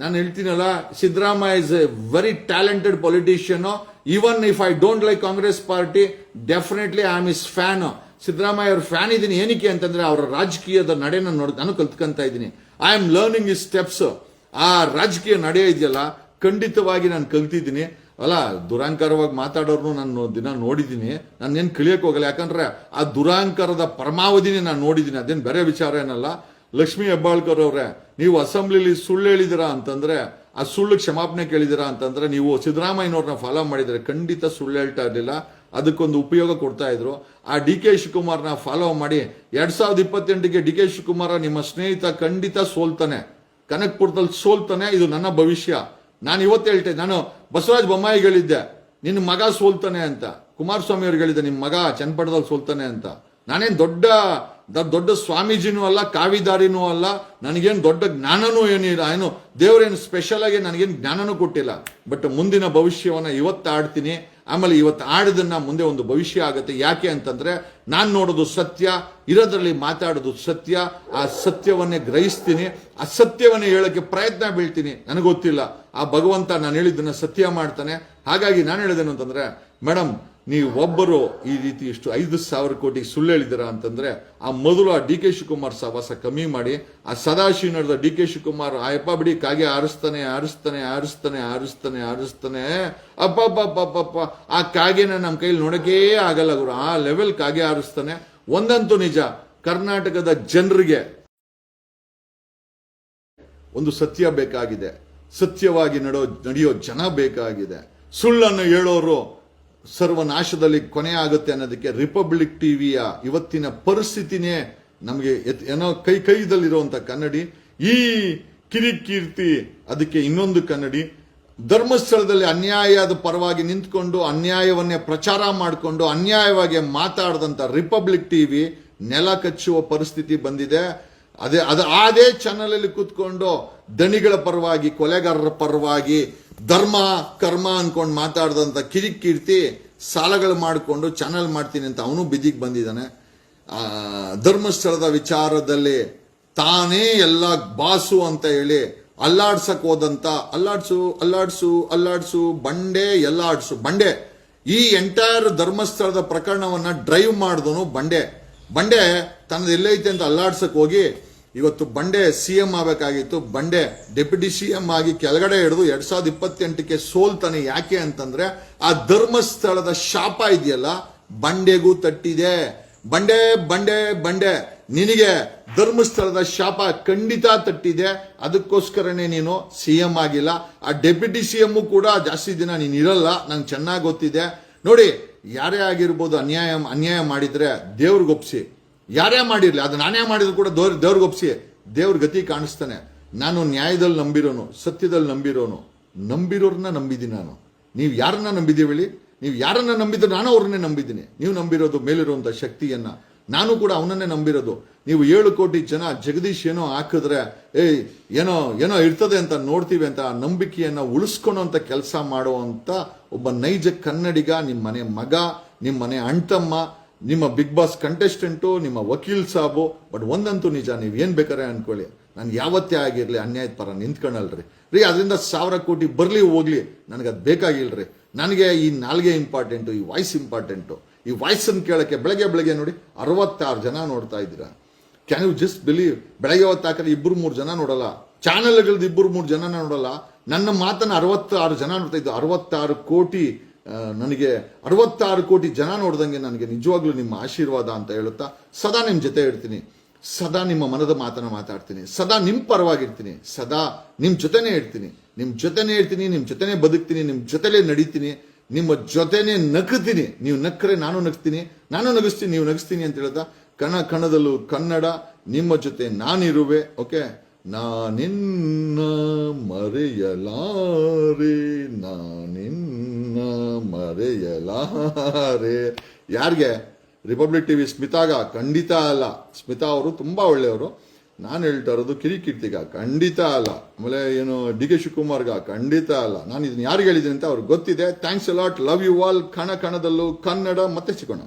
Speaker 1: ನಾನು ಹೇಳ್ತೀನಲ್ಲ, Siddaramaiah is a very talented politician. Even if I don't like Congress party, definitely I am his fan. Siddaramaiah ಅವ್ರ ಫ್ಯಾನ್ ಇದ್ದೀನಿ. ಏನಕ್ಕೆ ಅಂತಂದ್ರೆ ಅವರ ರಾಜಕೀಯದ ನಡೆನ ನಾನು ಕಲ್ತ್ಕೊಂತ ಇದ್ದೀನಿ. I am learning is steps. ಆ ರಾಜಕೀಯ ನಡೆ ಇದೆಯಲ್ಲ, ಖಂಡಿತವಾಗಿ ನಾನು ಕಲ್ತಿದ್ದೀನಿ. ಅಲ್ಲ, ದುರಾಂಕಾರವಾಗಿ ಮಾತಾಡೋರ್ನು ನಾನು ದಿನ ನೋಡಿದ್ದೀನಿ. ನಾನೇನು ಕಲಿಯಕ್ ಹೋಗಲ್ಲ. ಯಾಕಂದ್ರೆ ಆ ದುರಾಂಕಾರದ ಪರಮಾವಧಿನೇ ನಾನು ನೋಡಿದ್ದೀನಿ. ಅದೇನು ಬೇರೆ ವಿಚಾರ ಏನಲ್ಲ. ಲಕ್ಷ್ಮೀ ಹೆಬ್ಬಾಳ್ಕರ್ ಅವರೇ, ನೀವು ಅಸೆಂಬ್ಲಿಲಿ ಸುಳ್ಳು ಹೇಳಿದಿರಾ ಅಂತಂದ್ರೆ, ಆ ಸುಳ್ಳು ಕ್ಷಮಾಪಣೆ ಕೇಳಿದಿರಾ ಅಂತಂದ್ರೆ, ನೀವು ಸಿದ್ದರಾಮಯ್ಯನವ್ರನ್ನ ಫಾಲೋ ಮಾಡಿದ್ರೆ ಖಂಡಿತ ಸುಳ್ಳು ಹೇಳ್ತಾ ಇರಲಿಲ್ಲ. ಅದಕ್ಕೊಂದು ಉಪಯೋಗ ಕೊಡ್ತಾ ಇದ್ರು. ಆ DK ಶಿವಕುಮಾರ್ನ ಫಾಲೋ ಮಾಡಿ 2028ಗೆ DK ಶಿವಕುಮಾರ ನಿಮ್ಮ ಸ್ನೇಹಿತ ಖಂಡಿತ ಸೋಲ್ತಾನೆ, ಕನಕಪುರದಲ್ಲಿ ಸೋಲ್ತಾನೆ. ಇದು ನನ್ನ ಭವಿಷ್ಯ. ನಾನು ಇವತ್ತು ಹೇಳ್ತೇನೆ. ನಾನು ಬಸವರಾಜ ಬೊಮ್ಮಾಯಿಗೆ ಹೇಳಿದ್ದೆ ನಿನ್ನ ಮಗ ಸೋಲ್ತಾನೆ ಅಂತ. ಕುಮಾರಸ್ವಾಮಿ ಅವ್ರಿಗೆ ಹೇಳಿದ್ದೆ ನಿಮ್ಮ ಮಗ ಚನ್ನಪಟ್ಟಣದಲ್ಲಿ ಸೋಲ್ತಾನೆ ಅಂತ. ನಾನೇನ್ ದೊಡ್ಡ ಸ್ವಾಮೀಜಿನೂ ಅಲ್ಲ, ಕಾವಿದಾರಿನೂ ಅಲ್ಲ. ನನಗೇನು ದೊಡ್ಡ ಜ್ಞಾನನೂ ಏನಿಲ್ಲ. ಏನು ದೇವರೇನು ಸ್ಪೆಷಲ್ ಆಗಿ ನನಗೇನು ಜ್ಞಾನನೂ ಕೊಟ್ಟಿಲ್ಲ. ಬಟ್ ಮುಂದಿನ ಭವಿಷ್ಯವನ್ನ ಇವತ್ತು ಆಡ್ತೀನಿ. ಆಮೇಲೆ ಇವತ್ತು ಆಡಿದನ್ನ ಮುಂದೆ ಒಂದು ಭವಿಷ್ಯ ಆಗುತ್ತೆ. ಯಾಕೆ ಅಂತಂದ್ರೆ ನಾನು ನೋಡೋದು ಸತ್ಯ, ಇರೋದ್ರಲ್ಲಿ ಮಾತಾಡೋದು ಸತ್ಯ. ಆ ಸತ್ಯವನ್ನೇ ಗ್ರಹಿಸ್ತೀನಿ, ಆ ಸತ್ಯವನ್ನೇ ಹೇಳಕ್ಕೆ ಪ್ರಯತ್ನ ಬೀಳ್ತೀನಿ. ನನಗೆ ಗೊತ್ತಿಲ್ಲ, ಆ ಭಗವಂತ ನಾನು ಹೇಳಿದ್ದನ್ನ ಸತ್ಯ ಮಾಡ್ತಾನೆ. ಹಾಗಾಗಿ ನಾನು ಹೇಳಿದೇನು ಅಂತಂದ್ರೆ, ಮೇಡಮ್ ನೀವು ಒಬ್ಬರು ಈ ರೀತಿ ಇಷ್ಟು 5,000 ಕೋಟಿ ಸುಳ್ಳು ಹೇಳಿದಿರ ಅಂತಂದ್ರೆ ಆ ಮೊದಲು ಆ ಡಿ ಕೆ ಶಿವಕುಮಾರ್ ಸವಾಸ ಕಮ್ಮಿ ಮಾಡಿ, ಆ ಸದಾಶಿವ ನಡೆದ ಡಿ ಕೆ ಶಿವಕುಮಾರ್ ಆಯಪ್ಪ ಬಿಡಿ ಕಾಗೆ ಆರಿಸ್ತಾನೆ ಅಪ್ಪ ಆ ಕಾಗೆನ ನಮ್ಮ ಕೈಲಿ ನೋಡಕೇ ಆಗಲ್ಲ ಗುರು. ಆ ಲೆವೆಲ್ ಕಾಗೆ ಆರಿಸ್ತಾನೆ. ಒಂದಂತೂ ನಿಜ, ಕರ್ನಾಟಕದ ಜನರಿಗೆ ಒಂದು ಸತ್ಯ ಬೇಕಾಗಿದೆ, ಸತ್ಯವಾಗಿ ನಡೆಯೋ ಜನ ಬೇಕಾಗಿದೆ. ಸುಳ್ಳನ್ನು ಹೇಳೋರು ಸರ್ವನಾಶದಲ್ಲಿ ಕೊನೆ ಆಗುತ್ತೆ ಅನ್ನೋದಕ್ಕೆ ರಿಪಬ್ಲಿಕ್ ಟಿವಿಯ ಇವತ್ತಿನ ಪರಿಸ್ಥಿತಿನೇ ನಮಗೆ ಏನೋ ಕೈದಲ್ಲಿರುವಂತ ಕನ್ನಡಿ. ಈ ಕಿರಿಕೀರ್ತಿ ಅದಕ್ಕೆ ಇನ್ನೊಂದು ಕನ್ನಡಿ. ಧರ್ಮಸ್ಥಳದಲ್ಲಿ ಅನ್ಯಾಯದ ಪರವಾಗಿ ನಿಂತ್ಕೊಂಡು ಅನ್ಯಾಯವನ್ನೇ ಪ್ರಚಾರ ಮಾಡಿಕೊಂಡು ಅನ್ಯಾಯವಾಗಿ ಮಾತಾಡದಂತ ರಿಪಬ್ಲಿಕ್ ಟಿವಿ ನೆಲ ಕಚ್ಚುವ ಪರಿಸ್ಥಿತಿ ಬಂದಿದೆ. ಅದೇ ಚಾನಲ್ ಅಲ್ಲಿ ಕೂತ್ಕೊಂಡು ದಣಿಗಳ ಪರವಾಗಿ, ಕೊಲೆಗಾರರ ಪರವಾಗಿ, ಧರ್ಮ ಕರ್ಮ ಅನ್ಕೊಂಡು ಮಾತಾಡದಂತ ಕಿರಿಕೀರ್ತಿ ಸಾಲಗಳು ಮಾಡಿಕೊಂಡು ಚಾನಲ್ ಮಾಡ್ತೀನಿ ಅಂತ ಅವನು ಬಿದಿಗೆ ಬಂದಿದ್ದಾನೆ. ಧರ್ಮಸ್ಥಳದ ವಿಚಾರದಲ್ಲಿ ತಾನೇ ಎಲ್ಲ ಬಾಸು ಅಂತ ಹೇಳಿ ಅಲ್ಲಾಡ್ಸಕ್ ಹೋದಂತ ಅಲ್ಲಾಡ್ಸು ಬಂಡೆ ಈ ಎಂಟೈರ್ ಧರ್ಮಸ್ಥಳದ ಪ್ರಕರಣವನ್ನ ಡ್ರೈವ್ ಮಾಡಿದವನು ಬಂಡೆ ತನ್ನದು ಎಲ್ಲೈತೆ ಅಂತ ಅಲ್ಲಾಡ್ಸಕ್ ಹೋಗಿ ಇವತ್ತು ಬಂಡೆ ಸಿಎಂ ಆಗಬೇಕಾಗಿತ್ತು. ಬಂಡೆ ಡೆಪ್ಯೂಟಿ ಸಿಎಂ ಆಗಿ ಕೆಳಗಡೆ ಹಿಡಿದು 2028ಕ್ಕೆ ಸೋಲ್ತಾನೆ. ಯಾಕೆ ಅಂತಂದ್ರೆ ಆ ಧರ್ಮಸ್ಥಳದ ಶಾಪ ಇದೆಯಲ್ಲ ಬಂಡೆಗೂ ತಟ್ಟಿದೆ. ಬಂಡೆ ನಿನಗೆ ಧರ್ಮಸ್ಥಳದ ಶಾಪ ಖಂಡಿತ ತಟ್ಟಿದೆ. ಅದಕ್ಕೋಸ್ಕರನೇ ನೀನು ಸಿಎಂ ಆಗಿಲ್ಲ. ಆ ಡೆಪ್ಯೂಟಿ ಸಿಎಂ ಕೂಡ ಜಾಸ್ತಿ ದಿನ ನೀನು ಇರಲ್ಲ, ನಂಗೆ ಚೆನ್ನಾಗಿ ಗೊತ್ತಿದೆ. ನೋಡಿ, ಯಾರೇ ಆಗಿರ್ಬೋದು ಅನ್ಯಾಯ ಮಾಡಿದ್ರೆ ದೇವ್ರಿಗೊಪ್ಸಿ, ಯಾರೇ ಮಾಡಿರ್ಲಿ, ಅದು ನಾನೇ ಮಾಡಿದ್ರು ಕೂಡ ದೇವ್ರಿಗೊಪ್ಸಿ, ದೇವ್ರ ಗತಿ ಕಾಣಿಸ್ತಾನೆ. ನಾನು ನ್ಯಾಯದಲ್ಲಿ ನಂಬಿರೋನು, ಸತ್ಯದಲ್ಲಿ ನಂಬಿರೋರ್ನ ನಂಬಿದ್ದೀನಿ ನಾನು. ನೀವು ಯಾರನ್ನ ನಂಬಿದೀವಿ ಹೇಳಿ? ನೀವು ಯಾರನ್ನ ನಂಬಿದ್ರೆ ನಾನು ಅವ್ರನ್ನೇ ನಂಬಿದ್ದೀನಿ. ನೀವು ನಂಬಿರೋದು ಮೇಲಿರುವಂತ ಶಕ್ತಿಯನ್ನ, ನಾನು ಕೂಡ ಅವನನ್ನೇ ನಂಬಿರೋದು. ನೀವು 7 ಕೋಟಿ ಜನ ಜಗದೀಶ್ ಏನೋ ಹಾಕಿದ್ರೆ ಏನೋ ಇರ್ತದೆ ಅಂತ ನೋಡ್ತೀವಿ ಅಂತ ಆ ನಂಬಿಕೆಯನ್ನ ಉಳಿಸ್ಕೊಳ್ಳೋಂತ ಕೆಲಸ ಮಾಡುವಂತ ಒಬ್ಬ ನೈಜ ಕನ್ನಡಿಗ, ನಿಮ್ಮ ಮನೆ ಮಗ, ನಿಮ್ಮ ಮನೆ ಅಣ್ತಮ್ಮ, ನಿಮ್ಮ ಬಿಗ್ ಬಾಸ್ ಕಂಟೆಸ್ಟೆಂಟು, ನಿಮ್ಮ ವಕೀಲ್ ಸಾಬು. ಬಟ್ ಒಂದಂತೂ ನಿಜ, ನೀವು ಏನ್ ಬೇಕಾರೆ ಅನ್ಕೊಳ್ಳಿ, ನಾನು ಯಾವತ್ತೇ ಆಗಿರ್ಲಿ ಅನ್ಯಾಯದ ಪರ ನಿಂತ್ಕೊಳ್ಳಲ್ರಿ ಅದರಿಂದ 1000 ಕೋಟಿ ಬರ್ಲಿ ಹೋಗ್ಲಿ, ನನಗದು ಬೇಕಾಗಿಲ್ರಿ. ನನಗೆ ಈ ನಾಲ್ಗೆ ಇಂಪಾರ್ಟೆಂಟು, ಈ ವಾಯ್ಸ್ ಇಂಪಾರ್ಟೆಂಟು. ಈ ವಾಯ್ಸ್ ಅನ್ನು ಕೇಳಕ್ಕೆ ಬೆಳಗ್ಗೆ ನೋಡಿ 66 ಜನ ನೋಡ್ತಾ ಇದ್ದೀರಾ. Can you just believe? ಬೆಳಗ್ಗೆ ಹೊತ್ತು ಹಾಕಿದ್ರೆ 2-3 ಜನ ನೋಡಲ್ಲ, ಚಾನೆಲ್ಗಳದ್ದು 2-3 ಜನ ನೋಡಲ್ಲ. ನನ್ನ ಮಾತನ್ನ 66 ಜನ ನೋಡ್ತಾ ಇದ್ದು. 66 ಕೋಟಿ ನನಗೆ 66 ಕೋಟಿ ಜನ ನೋಡ್ದಂಗೆ ನನಗೆ ನಿಜವಾಗ್ಲೂ ನಿಮ್ಮ ಆಶೀರ್ವಾದ ಅಂತ ಹೇಳುತ್ತಾ ಸದಾ ನಿಮ್ಮ ಜೊತೆ ಇರ್ತೀನಿ, ಸದಾ ನಿಮ್ಮ ಮನದ ಮಾತನ್ನ ಮಾತಾಡ್ತೀನಿ, ಸದಾ ನಿಮ್ಮ ಪರವಾಗಿರ್ತೀನಿ, ಸದಾ ನಿಮ್ಮ ಜೊತೆನೇ ಇರ್ತೀನಿ, ನಿಮ್ಮ ಜೊತೆನೇ ಬದುಕ್ತೀನಿ, ನಿಮ್ಮ ಜೊತೆಲೇ ನಡೀತೀನಿ, ನಿಮ್ಮ ಜೊತೆನೇ ನಗ್ತೀನಿ. ನೀವು ನಕ್ಕರೆ ನಾನು ನಗಿಸ್ತೀನಿ, ನಾನು ನಗಿಸ್ತೀನಿ, ನೀವು ನಗಿಸ್ತೀನಿ ಅಂತ ಹೇಳ್ತಾ ಕಣದಲ್ಲೂ ಕನ್ನಡ ನಿಮ್ಮ ಜೊತೆ ನಾನಿರುವೆ. ಓಕೆ, ನಾನಿನ್ನ ಮರೆಯಲಾರೆ. ಯಾರಿಗೆ? ರಿಪಬ್ಲಿಕ್ ಟಿವಿ ಸ್ಮಿತಾಗ? ಖಂಡಿತ ಅಲ್ಲ. ಸ್ಮಿತಾ ಅವರು ತುಂಬಾ ಒಳ್ಳೆಯವರು. ನಾನು ಹೇಳ್ತಾ ಇರೋದು ಕಿರಿಕೀರ್ತಿಗ? ಖಂಡಿತ ಅಲ್ಲ. ಆಮೇಲೆ ಏನು ಡಿ ಕೆ ಶಿವಕುಮಾರ್ಗ? ಖಂಡಿತ ಅಲ್ಲ. ನಾನು ಇದನ್ನ ಯಾರಿಗೆ ಹೇಳಿದ್ದೀನಿ ಅಂತ ಅವ್ರಿಗೆ ಗೊತ್ತಿದೆ. Thanks a lot, love you all. ಕಣದಲ್ಲೂ ಕನ್ನಡ. ಮತ್ತೆ ಸಿಗೋಣ.